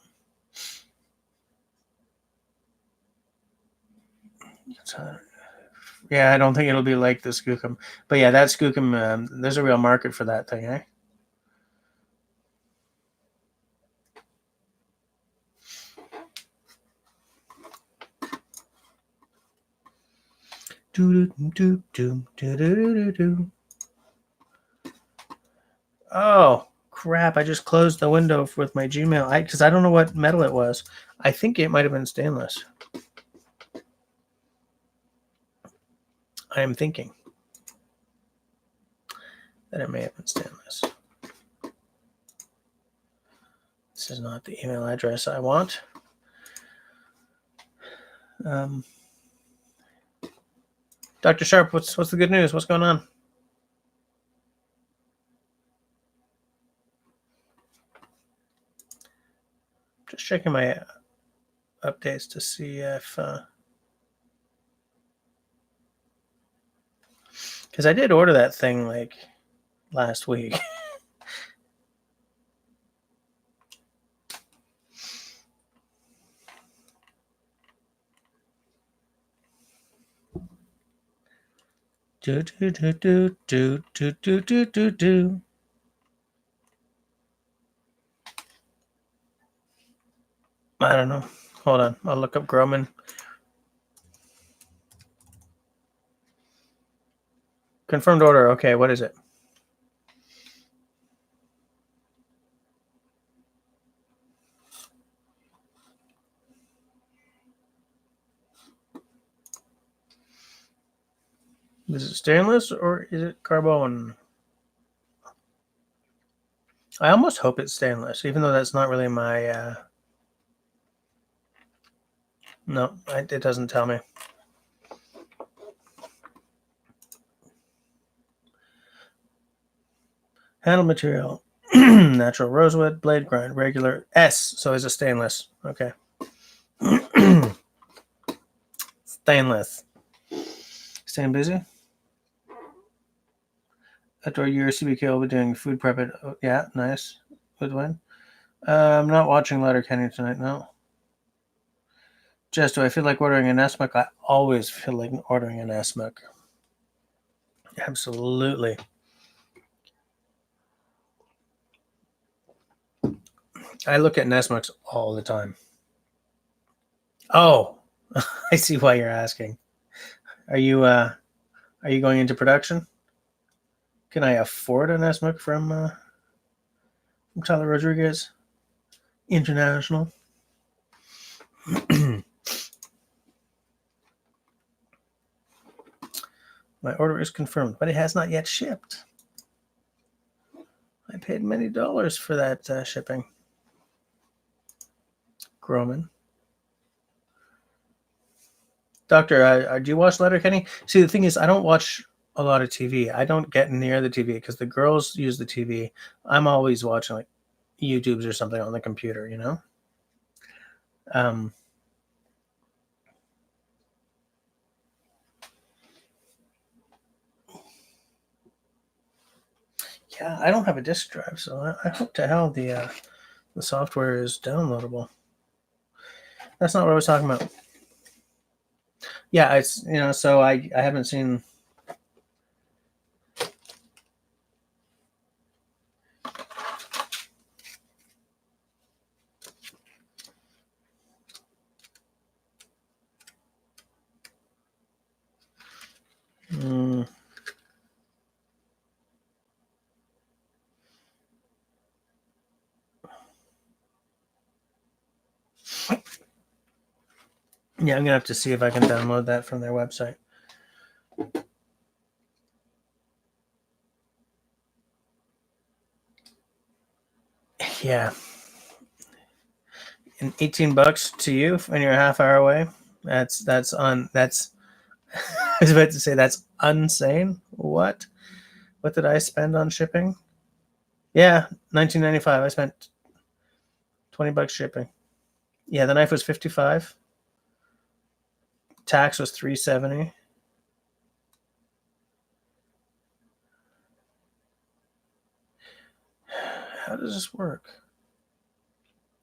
Yeah, I don't think it'll be like the skookum. But yeah, that skookum, there's a real market for that thing, eh? Oh, crap. I just closed the window with my Gmail because I don't know what metal it was. I think it might have been stainless. I am thinking that it may have been stainless. This is not the email address I want. Dr. Sharp, what's the good news? What's going on? Just checking my updates to see if because I did order that thing like last week. Do. I don't know. Hold on. I'll look up Groman. Confirmed order. Okay, what is it? Is it stainless or is it carbon? I almost hope it's stainless, even though that's not really my... No, it doesn't tell me. Handle material. Natural rosewood, blade grind, regular. S, so is it stainless? Okay. Stainless. Staying busy? Outdoor year, CBK will be doing food prep. Yeah, nice. Good one. I'm not watching Letterkenny tonight, no. Jess, do I feel like ordering an Esmec? I always feel like ordering an Esmec. Absolutely. I look at Nestmucks all the time. Oh, I see why you're asking. Are you going into production? Can I afford a Nestmuk from Tyler Rodriguez International? My order is confirmed, but it has not yet shipped. I paid many dollars for that shipping. Groman. Doctor, do you watch Letterkenny? See, the thing is, I don't watch a lot of TV. I don't get near the TV because the girls use the TV. I'm always watching like YouTubes or something on the computer, you know? Yeah, I don't have a disk drive, so I hope to hell the software is downloadable. That's not what I was talking about. Yeah, it's so I haven't seen. Yeah, I'm gonna have to see if I can download that from their website. Yeah, and $18 to you when you're a half hour away. That's I was about to say that's insane. What did I spend on shipping? Yeah, $19.95. I spent $20 shipping. Yeah, the knife was $55. Tax was $3.70. How does this work?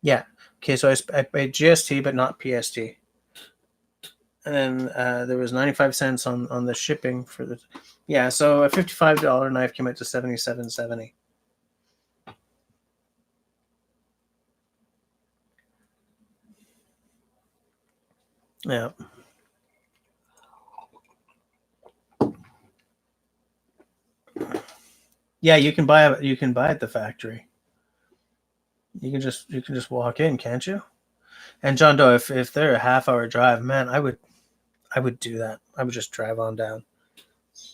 Yeah. Okay, so I paid GST but not PST, and then there was 95 cents on the shipping for the. Yeah, so a $55 knife came out to $77.70. Yeah. Yeah, you can buy at the factory. You can just walk in, can't you? And John Doe, if they're a half hour drive, man, I would do that. I would just drive on down,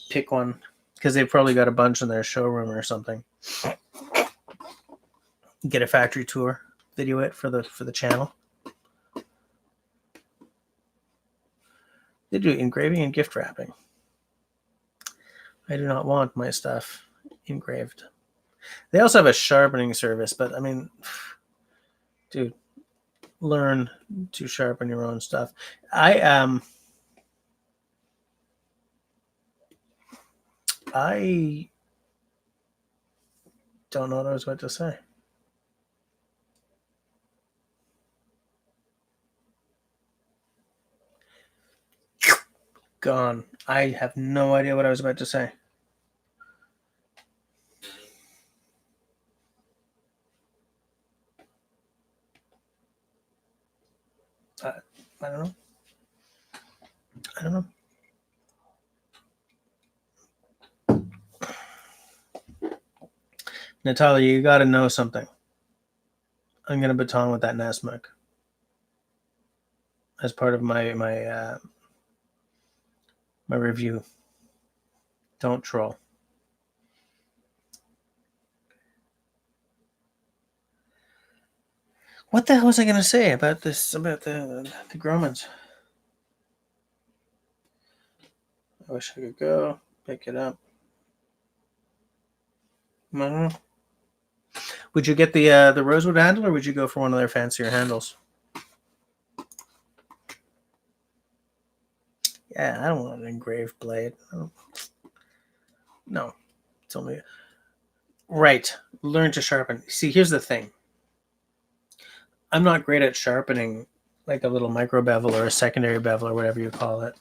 pick one, because they've probably got a bunch in their showroom or something. Get a factory tour, video it for the channel. They do engraving and gift wrapping. I do not want my stuff engraved. They also have a sharpening service, but I mean, dude, learn to sharpen your own stuff. I don't know what I was about to say. Gone. I have no idea what I was about to say. I don't know. I don't know. Natalia, you got to know something. I'm gonna baton with that Nasmuk as part of my review. Don't troll. What the hell was I gonna say about this? About the Gromans? I wish I could go pick it up. I don't know. Would you get the rosewood handle, or would you go for one of their fancier handles? Yeah, I don't want an engraved blade. No, it's only right. Learn to sharpen. See, here's the thing. I'm not great at sharpening like a little micro bevel or a secondary bevel or whatever you call it.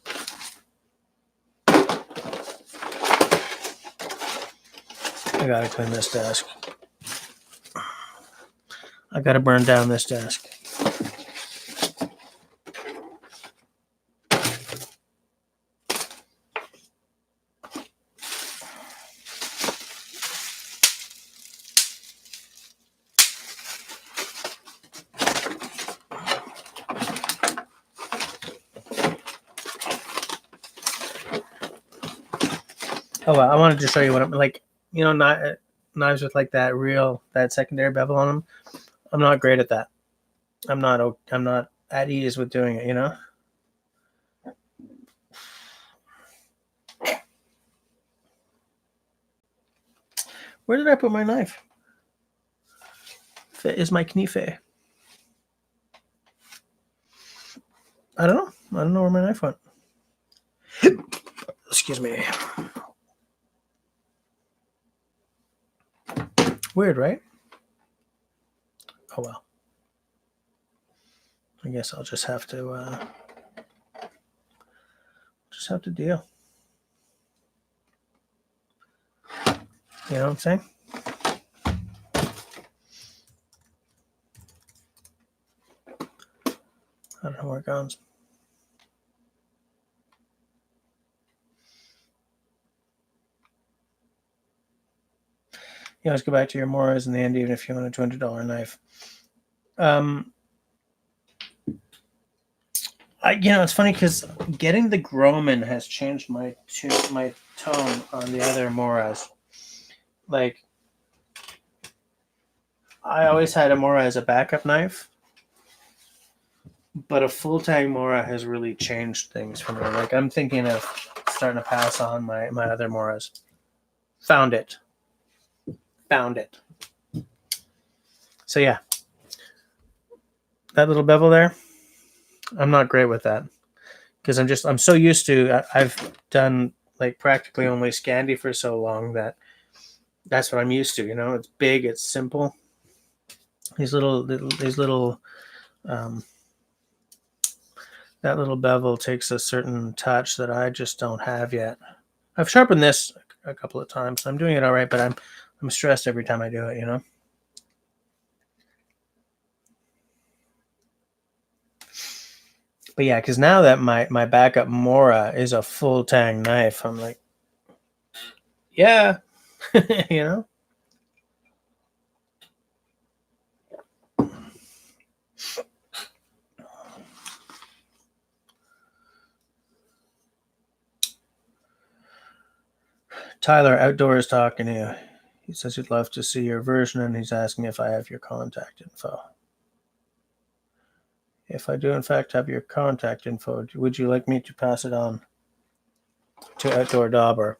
I gotta clean this desk. I got to burn down this desk. Oh, well, I wanted to show you what I'm like. You know, not knives with like that secondary bevel on them. I'm not great at that. I'm not at ease with doing it. You know. Where did I put my knife? Is my knife? I don't know. I don't know where my knife went. Excuse me. Weird, right? Oh well. I guess I'll just have to deal. You know what I'm saying? I don't know where it goes. You always go back to your Moras in the end, even if you want a $200 knife. It's funny because getting the Groman has changed my tone on the other Moras. Like, I always had a Mora as a backup knife, but a full tang Mora has really changed things for me. Like, I'm thinking of starting to pass on my other Moras. Found it. So yeah, that little bevel there, I'm not great with that because I'm so used to. I've done like practically only Scandi for so long that's what I'm used to. You know, it's big, it's simple. These little that little bevel takes a certain touch that I just don't have yet. I've sharpened this a couple of times. I'm doing it all right, but I'm stressed every time I do it. You know. But yeah, because now that my backup Mora is a full tang knife, I'm like, yeah, you know. Tyler Outdoor is talking to you. He says he'd love to see your version, and he's asking if I have your contact info. If I do, in fact, have your contact info, would you like me to pass it on to Outdoor Dauber?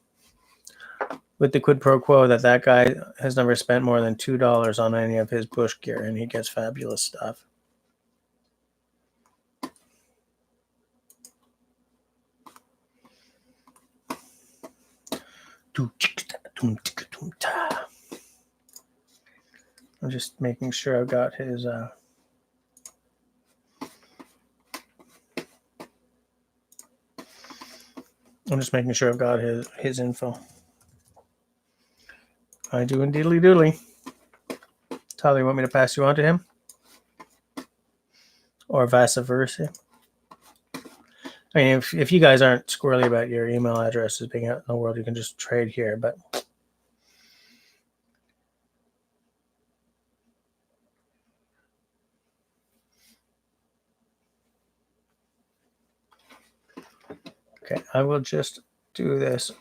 With the quid pro quo that guy has never spent more than $2 on any of his bush gear, and he gets fabulous stuff. I'm just making sure I've got his his info. I do indeedly doodly. Tyler, you want me to pass you on to him? Or vice versa? I mean, if you guys aren't squirrely about your email addresses being out in the world, you can just trade here, but okay, I will just do this.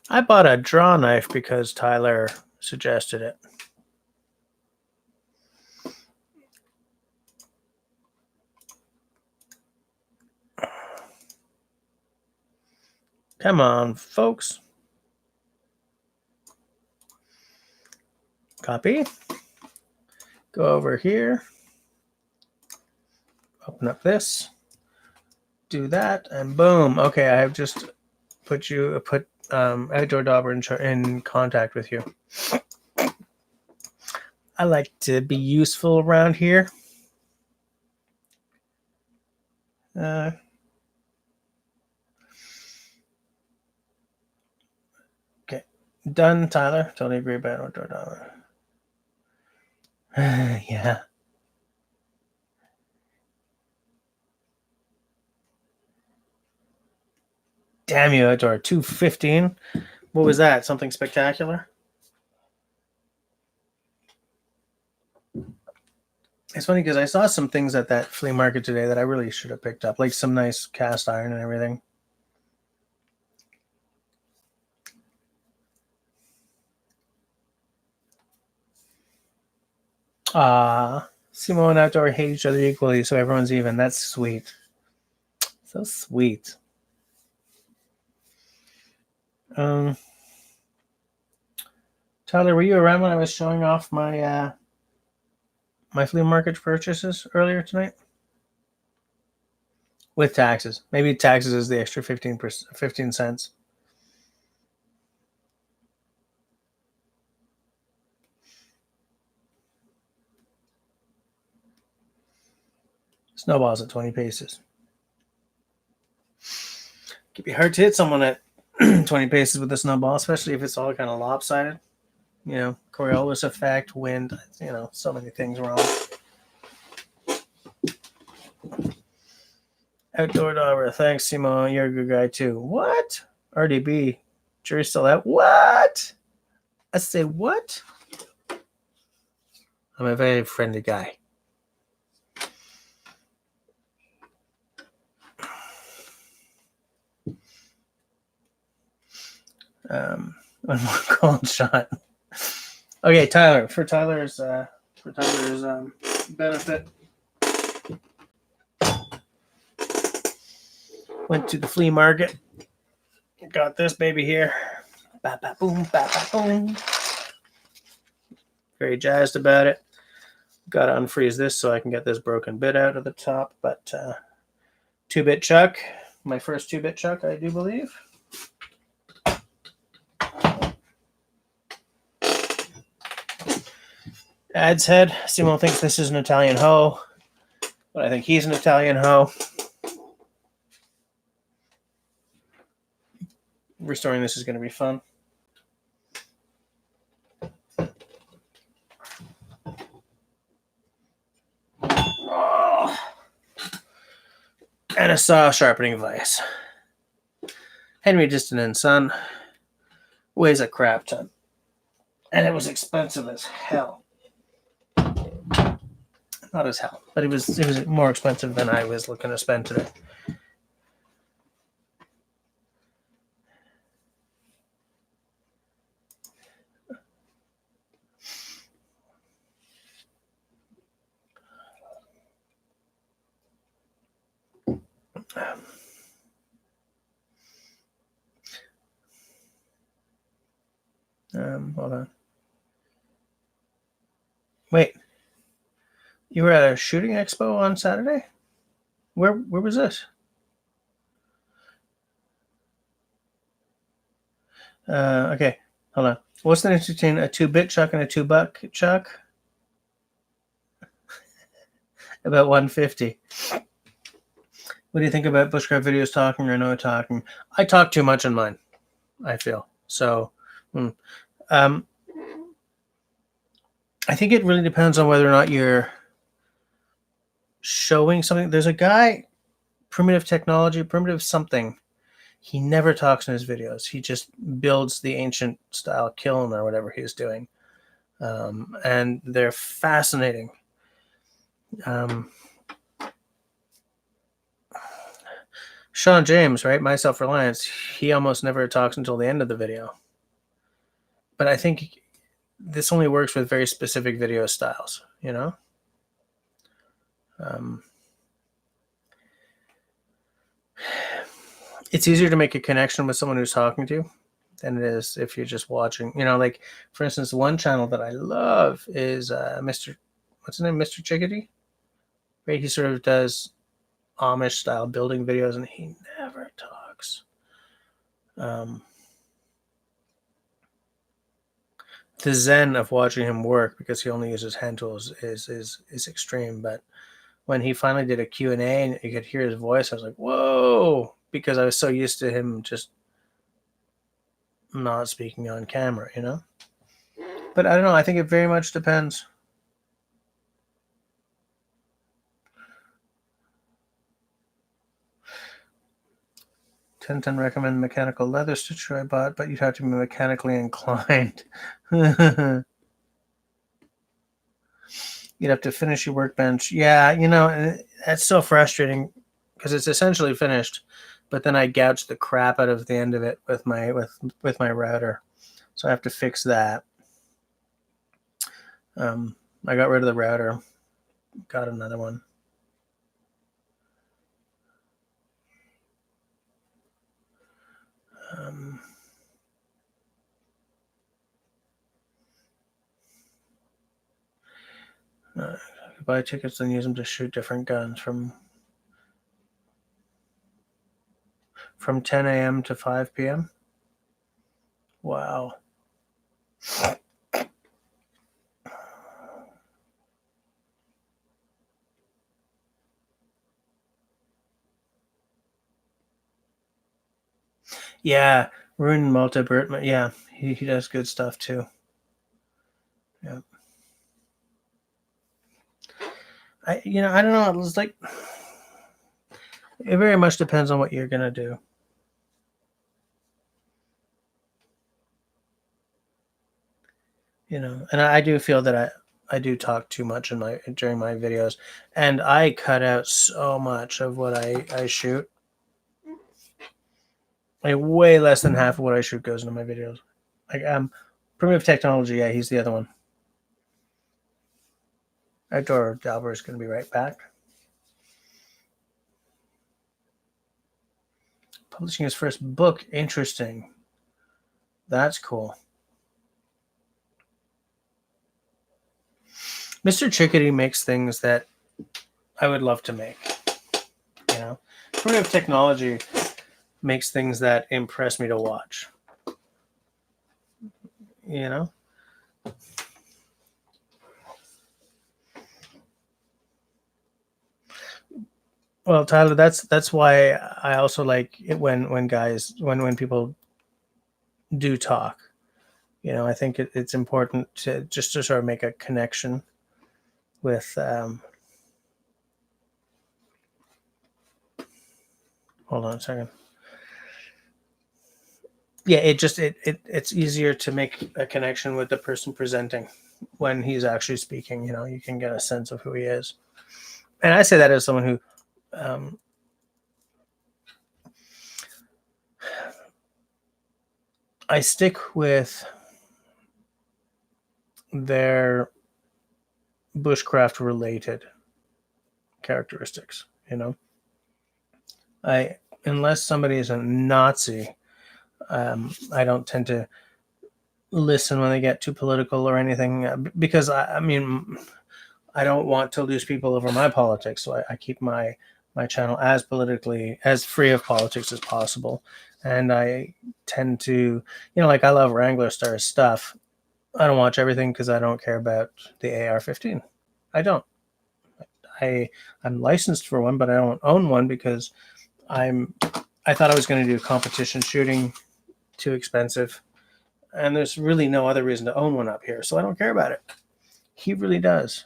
I bought a draw knife because Tyler suggested it. Come on, folks. Copy. Go over here. Open up this. Do that, and boom. Okay, I have just put Outdoor Dauber in contact with you. I like to be useful around here. Okay. Done, Tyler. Totally agree about outdoor dollar. Yeah. Damn you, outdoor. 215. What was that? Something spectacular? It's funny because I saw some things at that flea market today that I really should have picked up, like some nice cast iron and everything. Simo and Outdoor hate each other equally, so everyone's even. That's sweet. So sweet. Tyler, were you around when I was showing off my my flea market purchases earlier tonight? With taxes. Maybe taxes is the extra 15 cents. Snowballs at 20 paces. It could be hard to hit someone at 20 paces with a snowball, especially if it's all kind of lopsided. You know, Coriolis effect, wind, you know, so many things wrong. Outdoor Dauber, thanks, Simo. You're a good guy too. What? RDB, jury's still out. What? I say what? I'm a very friendly guy. One more cold shot. Okay, Tyler. For Tyler's benefit, went to the flea market. Got this baby here. Ba ba boom, ba ba boom. Very jazzed about it. Got to unfreeze this so I can get this broken bit out of the top. But 2-bit chuck, my first 2-bit chuck, I do believe. Ad's head. Simon thinks this is an Italian hoe, but I think he's an Italian hoe. Restoring this is going to be fun. Oh. And a saw sharpening vise. Henry Diston and Son weighs a crap ton. And it was expensive as hell. Not as hell, but it was more expensive than I was looking to spend today. Hold on. Wait. You were at a shooting expo on Saturday? Where was this? Okay, hold on. What's the difference between a 2-bit chuck and a 2-buck chuck? About 150. What do you think about Bushcraft videos talking or no talking? I talk too much on mine, I feel. So, I think it really depends on whether or not you're showing something. There's a guy, Primitive Technology, Primitive something. He never talks in his videos. He just builds the ancient style kiln or whatever he's doing. And they're fascinating. Sean James, right? My Self-Reliance, he almost never talks until the end of the video. But I think this only works with very specific video styles, you know? It's easier to make a connection with someone who's talking to you than it is if you're just watching. You know, like, for instance, one channel that I love is what's his name? Mr. Chickadee? Right? He sort of does Amish style building videos and he never talks. I the zen of watching him work, because he only uses hand tools, is extreme. But when he finally did a Q&A and you could hear his voice, I was like, whoa, because I was so used to him just not speaking on camera, you know? But I don't know. I think it very much depends. Tintin recommend mechanical leather stitcher I bought, but you'd have to be mechanically inclined. You'd have to finish your workbench. Yeah, you know, that's so frustrating because it's essentially finished, but then I gouged the crap out of the end of it with my router, so I have to fix that. I got rid of the router, got another one. Buy tickets and use them to shoot different guns from 10 a.m. to 5 p.m. Wow. Yeah, Rune Multibert. Yeah, he does good stuff too. Yeah. I don't know. It's like it very much depends on what you're gonna do. You know, and I do feel that I do talk too much during my videos, and I cut out so much of what I shoot. Like way less than half of what I shoot goes into my videos. Like Primitive Technology, yeah, he's the other one. Outdoor Dalber is going to be right back. Publishing his first book, interesting. That's cool. Mr. Chickadee makes things that I would love to make. You know, Primitive Technology makes things that impress me to watch. You know. Well, Tyler, that's why I also like it when people do talk. You know, I think it's important to just to sort of make a connection with. Hold on a second. Yeah, it's easier to make a connection with the person presenting when he's actually speaking. You know, you can get a sense of who he is. And I say that as someone who I stick with their bushcraft related characteristics. You know, unless somebody is a Nazi, I don't tend to listen when they get too political or anything, because I mean, I don't want to lose people over my politics, so I keep my channel as politically as free of politics as possible. And I tend to, you know, like I love Wrangler Star stuff. I don't watch everything because I don't care about the AR-15. I don't. I'm licensed for one, but I don't own one because I thought I was going to do competition shooting, too expensive, and there's really no other reason to own one up here, so I don't care about it. He really does.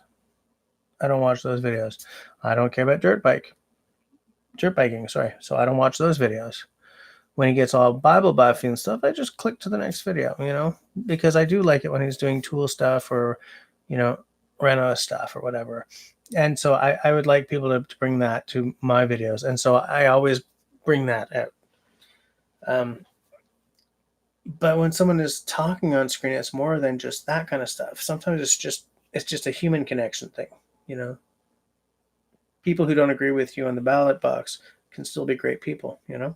I don't watch those videos. I don't care about dirt biking, sorry. So I don't watch those videos. When he gets all Bible buffy and stuff, I just click to the next video, you know, because I do like it when he's doing tool stuff or, you know, Reno stuff or whatever. And so I would like people to bring that to my videos. And so I always bring that out. But when someone is talking on screen, it's more than just that kind of stuff. Sometimes it's just a human connection thing, you know. People who don't agree with you on the ballot box can still be great people, you know.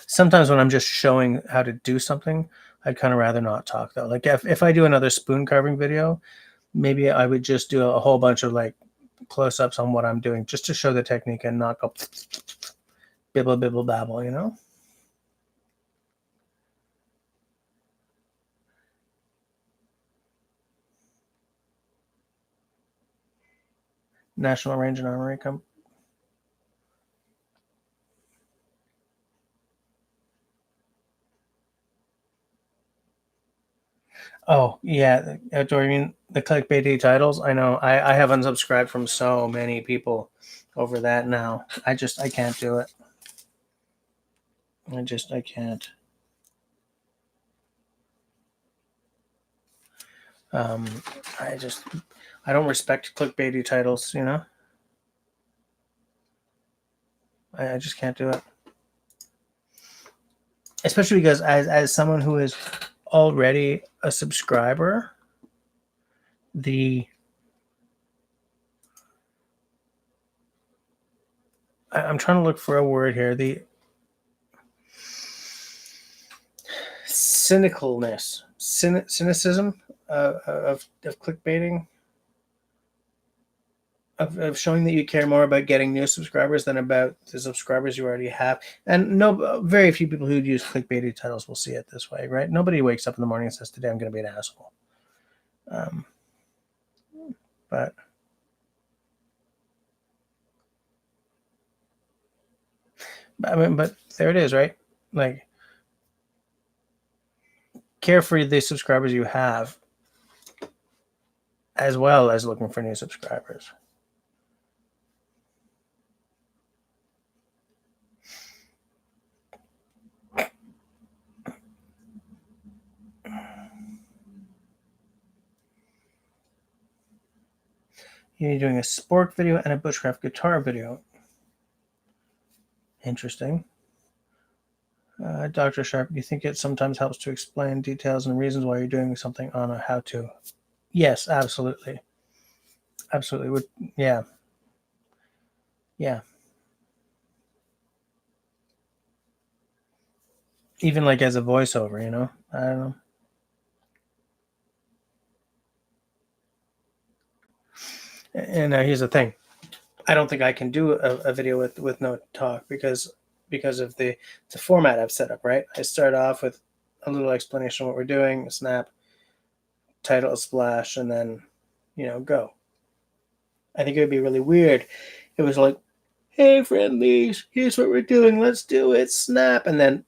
Sometimes when I'm just showing how to do something, I'd kind of rather not talk though. Like if I do another spoon carving video, maybe I would just do a whole bunch of like close-ups on what I'm doing just to show the technique and not go bibble bibble babble, you know. National Range and Armory Company. Oh, yeah. Do you mean the clickbaity titles? I know. I have unsubscribed from so many people over that now. I can't do it. I can't. Um, I don't respect clickbaity titles, you know? I just can't do it. Especially because as someone who is already a subscriber, I'm trying to look for a word here. The cynicalness, cynicism of clickbaiting, of showing that you care more about getting new subscribers than about the subscribers you already have. And very few people who use clickbaity titles will see it this way, right? Nobody wakes up in the morning and says, "Today I'm going to be an asshole." Um, but I mean, but there it is, right? Like, care for the subscribers you have, as well as looking for new subscribers. You're doing a sport video and a bushcraft guitar video. Interesting. Dr. Sharp, do you think it sometimes helps to explain details and reasons why you're doing something on a how-to? Yes, absolutely. Absolutely. Yeah. Yeah. Even like as a voiceover, you know? I don't know. And here's the thing. I don't think I can do a video with no talk because of the format I've set up, right? I start off with a little explanation of what we're doing, snap, title, splash, and then, go. I think it would be really weird. It was like, "Hey, friendlies, here's what we're doing. Let's do it. Snap." And then,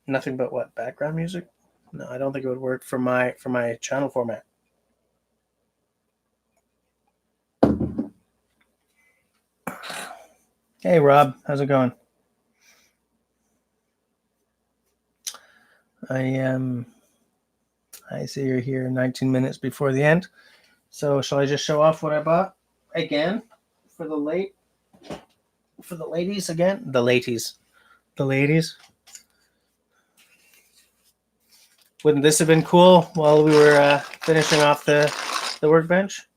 nothing but what? Background music? No, I don't think it would work for my channel format. Hey, Rob, how's it going? I see you're here 19 minutes before the end. So shall I just show off what I bought again for the ladies again? The ladies. Wouldn't this have been cool while we were finishing off the workbench?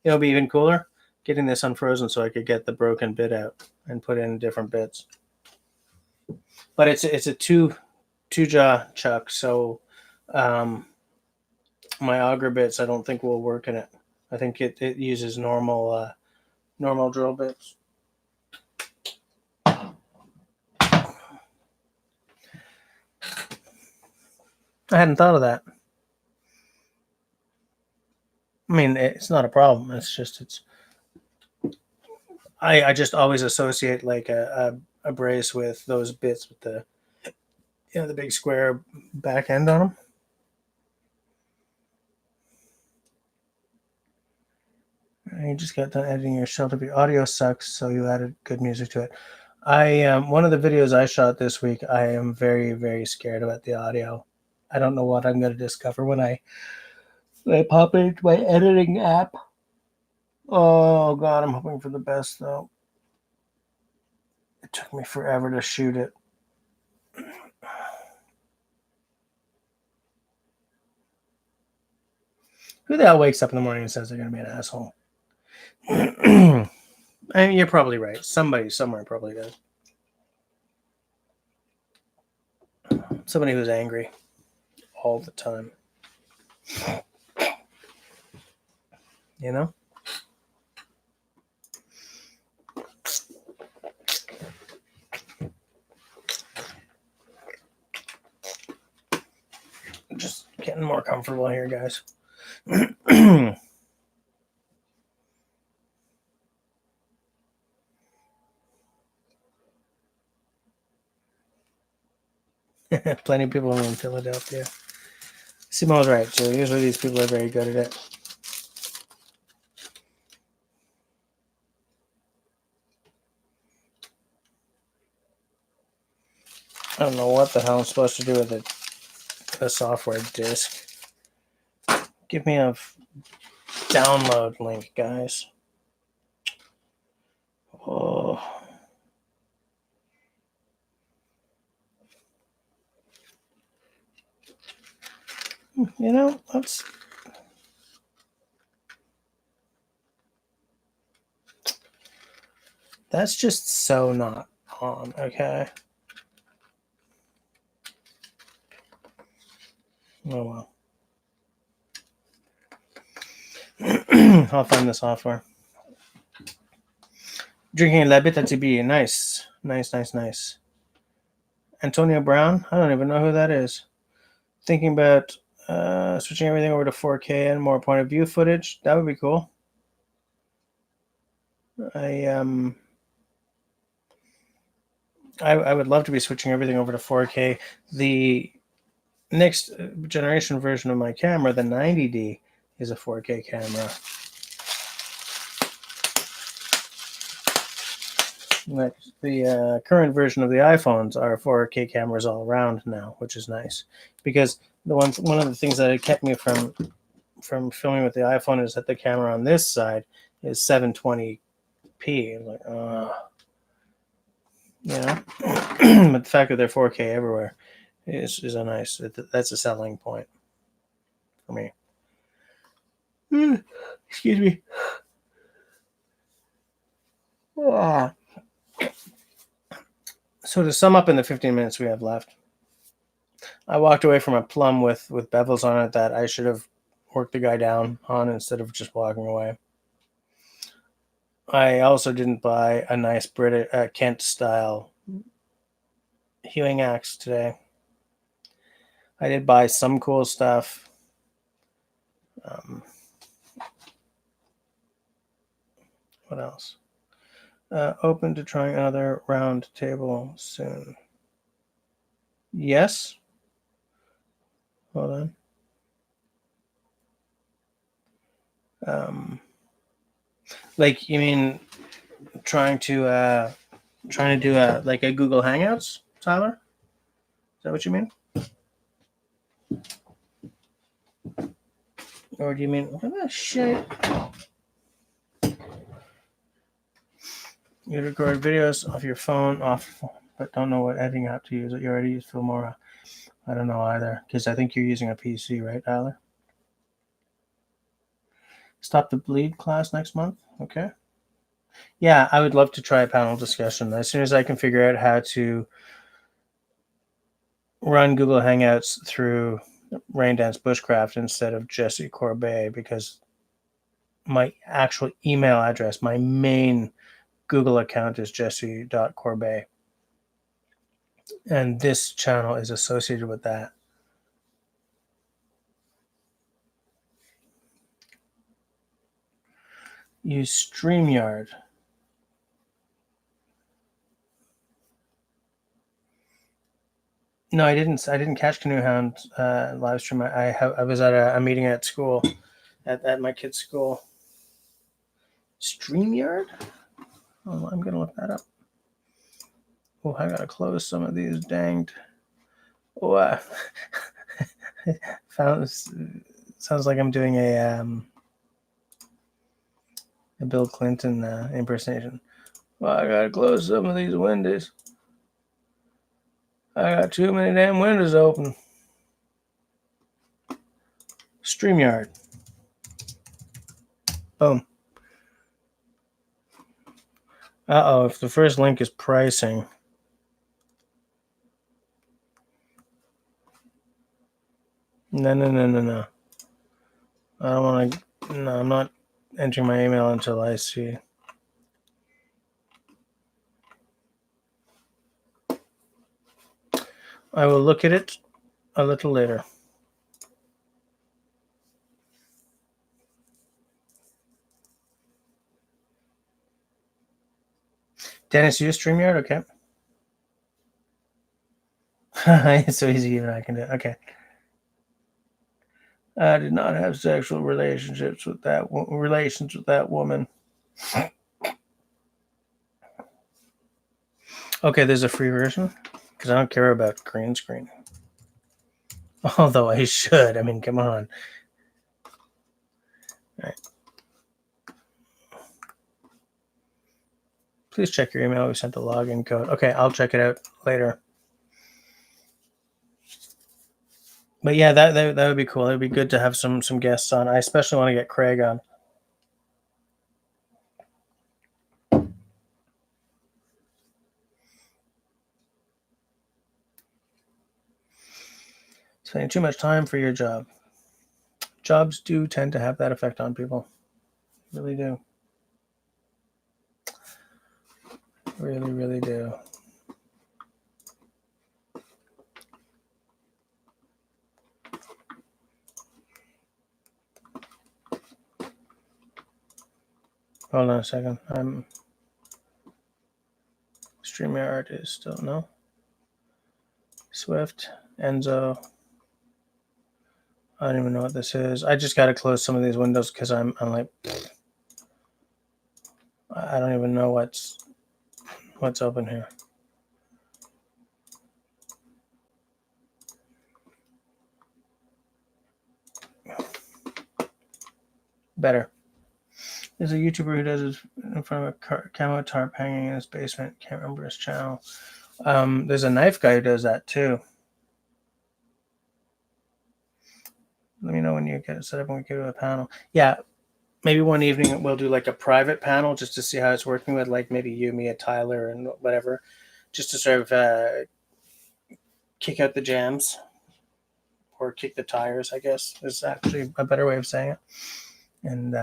It'll be even cooler getting this unfrozen so I could get the broken bit out and put in different bits. But it's a two jaw chuck, so my auger bits I don't think will work in it. I think it uses normal drill bits. I hadn't thought of that. I mean, it's not a problem. It's just I just always associate like a brace with those bits with the the big square back end on them. And you just got done editing your shelter. The audio sucks, so you added good music to it. One of the videos I shot this week, I am very, very scared about the audio. I don't know what I'm going to discover when I pop into my editing app. Oh God, I'm hoping for the best though. It took me forever to shoot it. Who the hell wakes up in the morning and says they're going to be an asshole? I mean, you're probably right. Somebody somewhere probably does. Somebody who's angry all the time. You know? Just getting more comfortable here, guys. Plenty of people in Philadelphia. Simo's right. So usually these people are very good at it. I don't know what the hell I'm supposed to do with a software disk. Give me a download link, guys. Oh. You know, that's just so not on, okay? Oh well. I'll find the software. Drinking La Bita TB. Nice. Nice. Antonio Brown? I don't even know who that is. Thinking about switching everything over to 4K and more point of view footage. That would be cool. I would love to be switching everything over to 4K. The next generation version of my camera, the 90D, is a 4K camera. Like the current version of the iPhones are 4K cameras all around now, which is nice because one of the things that had kept me from filming with the iPhone is that the camera on this side is 720p. Like, you know, but the fact that they're 4K everywhere is a nice. That's a selling point for me. Excuse me. So to sum up in the 15 minutes we have left, I walked away from a plum with bevels on it that I should have worked the guy down on instead of just walking away. I also didn't buy a nice British Kent style hewing axe today. I did buy some cool stuff. What else? Open to trying another round table soon. Yes. Hold on. Like you mean trying to do a Google Hangouts, Tyler? Is that what you mean? Or do you mean what the shit? You record videos off your phone, but don't know what editing app to use. You already use Filmora. I don't know either, because I think you're using a PC, right, Tyler? Stop the Bleed class next month. Okay. Yeah, I would love to try a panel discussion as soon as I can figure out how to run Google Hangouts through Raindance Bushcraft instead of Jesse Corbet, because my actual email address, my main Google account is jesse.corbet. And this channel is associated with that. Use StreamYard. No, I didn't catch Canoe Hound live stream. I was at a meeting at school, at my kid's school. StreamYard? Oh, I'm gonna look that up. Oh, I gotta close some of these danged. Oh, sounds like I'm doing a Bill Clinton impersonation. Well, I gotta close some of these windows. I got too many damn windows open. StreamYard. Boom. Uh-oh, if the first link is pricing. No. I don't want to. No, I'm not entering my email until I see. I will look at it a little later. Dennis, you use StreamYard? Okay. It's so easy, even I can do it. Okay. I did not have sexual relations with that woman. Okay, there's a free version because I don't care about green screen. Although I should. I mean, come on. All right. Please check your email. We sent the login code. Okay, I'll check it out later. But yeah, that would be cool. It would be good to have some guests on. I especially want to get Craig on. Spending too much time for your job. Jobs do tend to have that effect on people. Really do. Really, really do. Hold on a second. StreamYard is still no. Swift, Enzo. I don't even know what this is. I just got to close some of these windows because I'm like, I don't even know what's open here. Better. There's a YouTuber who does it in front of a camo tarp hanging in his basement. Can't remember his channel. There's a knife guy who does that too. Let me know when you get it set up and we can do a panel. Yeah, maybe one evening we'll do like a private panel just to see how it's working with like maybe you, me, Tyler, and whatever, just to sort of kick out the jams or kick the tires, I guess is actually a better way of saying it. And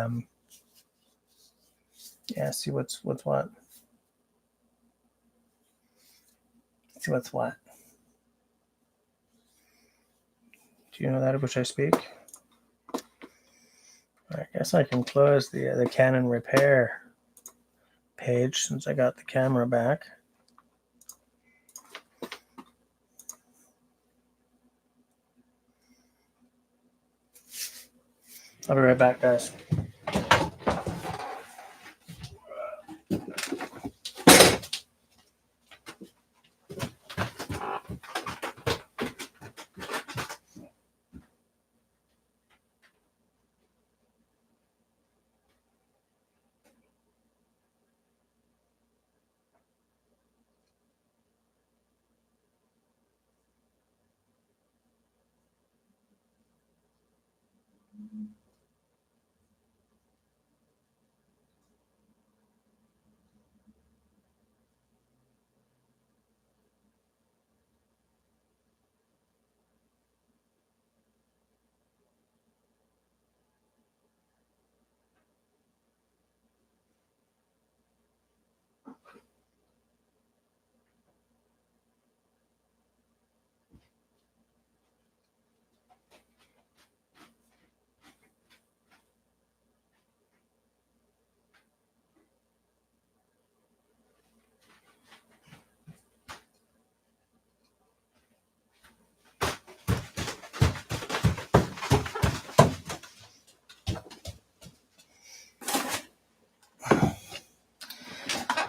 yeah, see what's what. See what's what. Do you know that of which I speak? I guess I can close the Canon repair page since I got the camera back. I'll be right back, guys.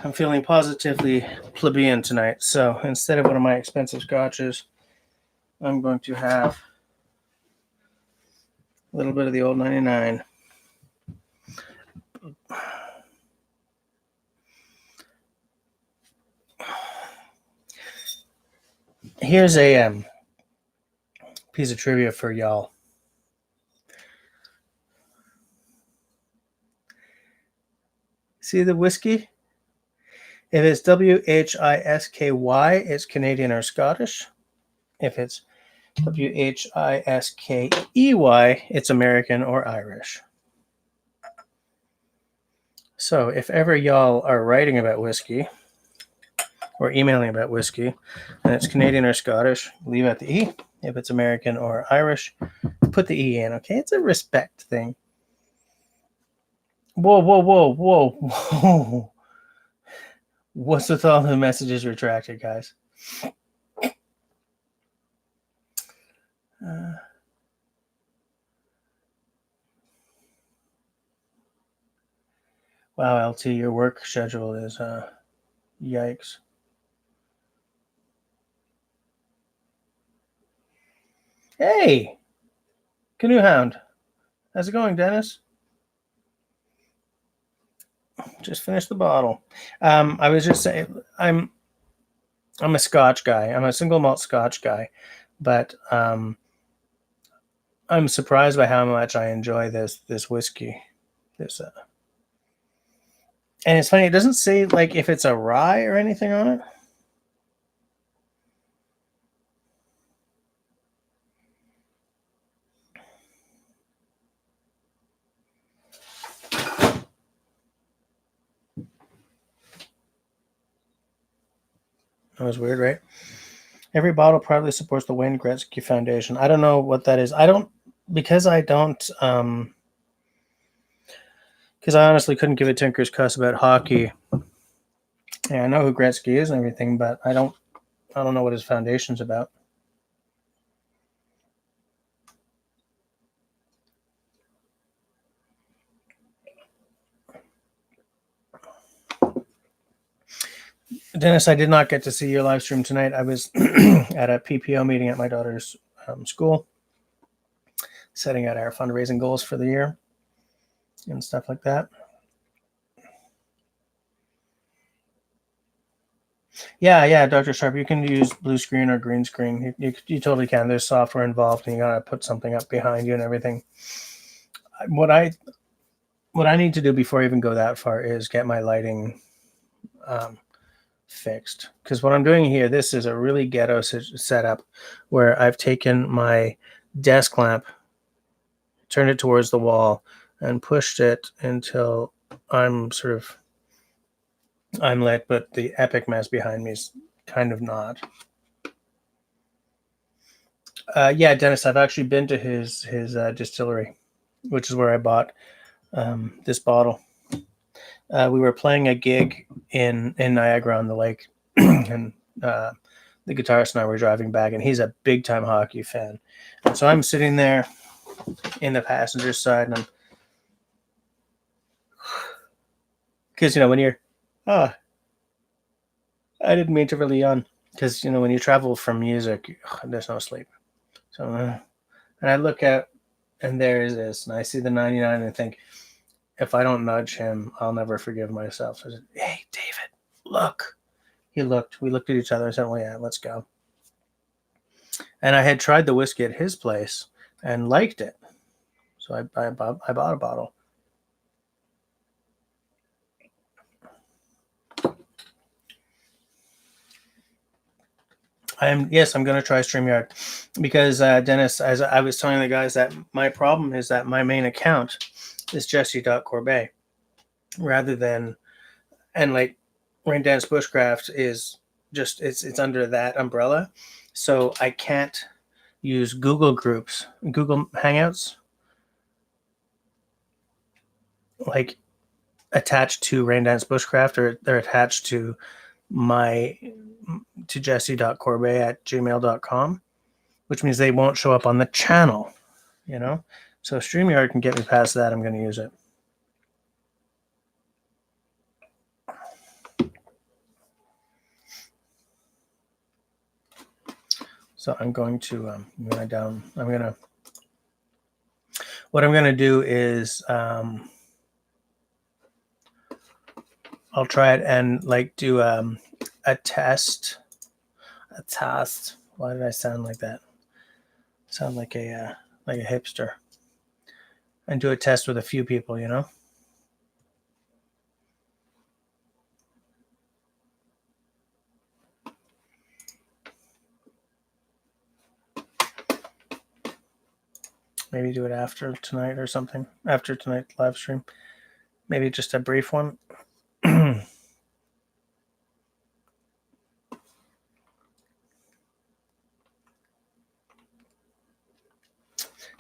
I'm feeling positively plebeian tonight, so instead of one of my expensive scotches, I'm going to have a little bit of the old 99. Here's a piece of trivia for y'all. See the whiskey? If it's WHISKY, it's Canadian or Scottish. If it's WHISKEY, it's American or Irish. So if ever y'all are writing about whiskey or emailing about whiskey and it's Canadian or Scottish, leave out the E. If it's American or Irish, put the E in, okay? It's a respect thing. Whoa. What's with all the messages retracted, guys? Wow, LT, your work schedule is yikes. Hey, Canoe Hound. How's it going, Dennis? Just finished the bottle. I was just saying, I'm a Scotch guy. I'm a single malt Scotch guy, but I'm surprised by how much I enjoy this whiskey. This and it's funny. It doesn't say like if it's a rye or anything on it. That was weird, right? Every bottle proudly supports the Wayne Gretzky Foundation. I don't know what that is. I don't because I don't because I honestly couldn't give a tinker's cuss about hockey. Yeah, I know who Gretzky is and everything, but I don't know what his foundation's about. Dennis, I did not get to see your live stream tonight. I was at a PPO meeting at my daughter's school, setting out our fundraising goals for the year and stuff like that. Yeah, Dr. Sharp, you can use blue screen or green screen. You totally can. There's software involved, and you gotta put something up behind you and everything. What I need to do before I even go that far is get my lighting fixed. Because what I'm doing here, this is a really ghetto setup where I've taken my desk lamp, turned it towards the wall, and pushed it until I'm lit, but the epic mess behind me is kind of not. Yeah, Dennis, I've actually been to his distillery, which is where I bought this bottle. We were playing a gig in Niagara on the lake, and the guitarist and I were driving back, and he's a big time hockey fan. And so I'm sitting there in the passenger side, and because when you're, oh, I didn't mean to really yawn, because when you travel for music, there's no sleep. So, and I look out, and there is this, and I see the 99, and I think, if I don't nudge him, I'll never forgive myself. So I said, "Hey, David, look." He looked. We looked at each other. I said, "Well, yeah, let's go." And I had tried the whiskey at his place and liked it, so I bought a bottle. I'm going to try StreamYard because Dennis, as I was telling the guys, that my problem is that my main account is Jesse.Corbet rather than, and like Rain Dance Bushcraft is just it's under that umbrella, so I can't use Google Groups, Google Hangouts, like attached to Rain Dance Bushcraft, or they're attached to Jesse.Corbet@gmail.com, which means they won't show up on the channel, So StreamYard can get me past that. I'm going to use it. So I'm going to what I'm going to do is I'll try it and do a test. A test. Why did I sound like that? Sound like a hipster. And do a test with a few people, Maybe do it after tonight or something. After tonight's live stream. Maybe just a brief one.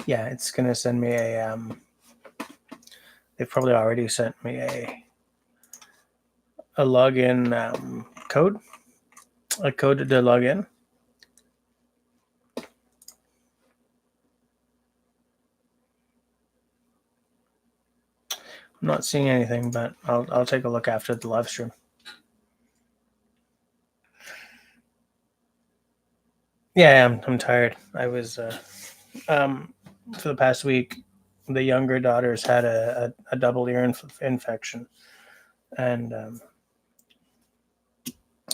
Yeah, it's going to send me a... they've probably already sent me a login code. A code to log in. I'm not seeing anything, but I'll take a look after the live stream. Yeah, I'm tired. I was for the past week. The younger daughter's had a double ear infection, and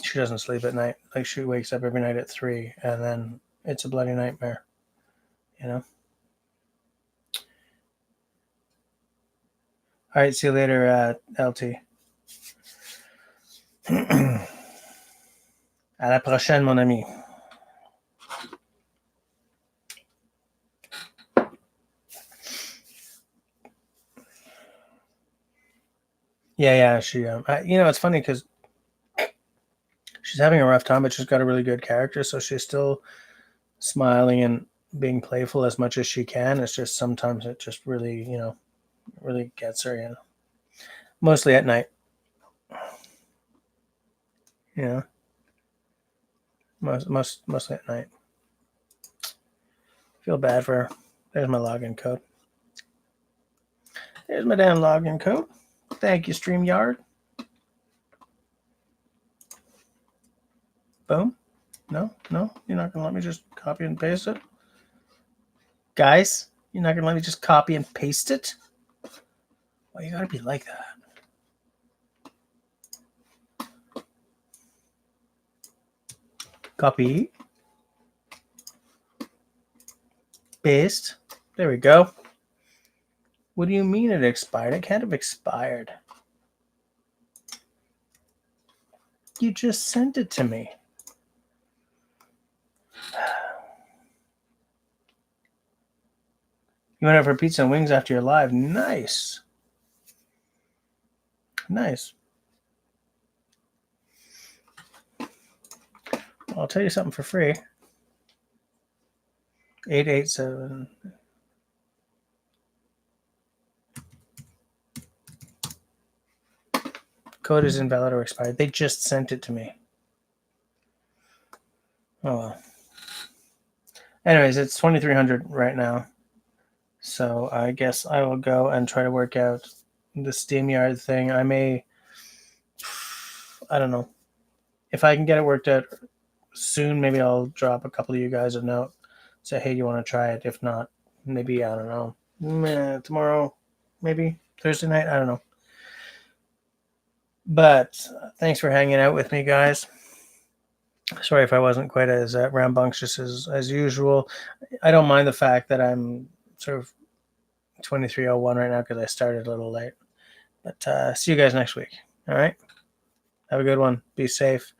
she doesn't sleep at night. Like, she wakes up every night at 3, and then it's a bloody nightmare. You know. All right, see you later, LT. À la prochaine, mon ami. Yeah. She, it's funny because she's having a rough time, but she's got a really good character, so she's still smiling and being playful as much as she can. It's just sometimes it just really, really gets her. Mostly at night. Yeah, mostly at night. Feel bad for her. There's my login code. There's my damn login code. Thank you, StreamYard. Boom. No, you're not gonna let me just copy and paste it, guys. You're not gonna let me just copy and paste it. Well, you gotta be like that. Copy. Paste. There we go. What do you mean it expired? It can't have expired. You just sent it to me. You went out for pizza and wings after your live. Nice. Nice. Well, I'll tell you something for free. 887. Code is invalid or expired. They just sent it to me. Oh well. Anyways, it's 2300 right now. So I guess I will go and try to work out the SteamYard thing. I don't know. If I can get it worked out soon, maybe I'll drop a couple of you guys a note. Say, hey, you want to try it? If not, maybe, I don't know. Tomorrow, maybe Thursday night. I don't know. But thanks for hanging out with me, guys. Sorry if I wasn't quite as rambunctious as usual. I don't mind the fact that I'm sort of 23:01 right now because I started a little late. But see you guys next week. All right? Have a good one. Be safe.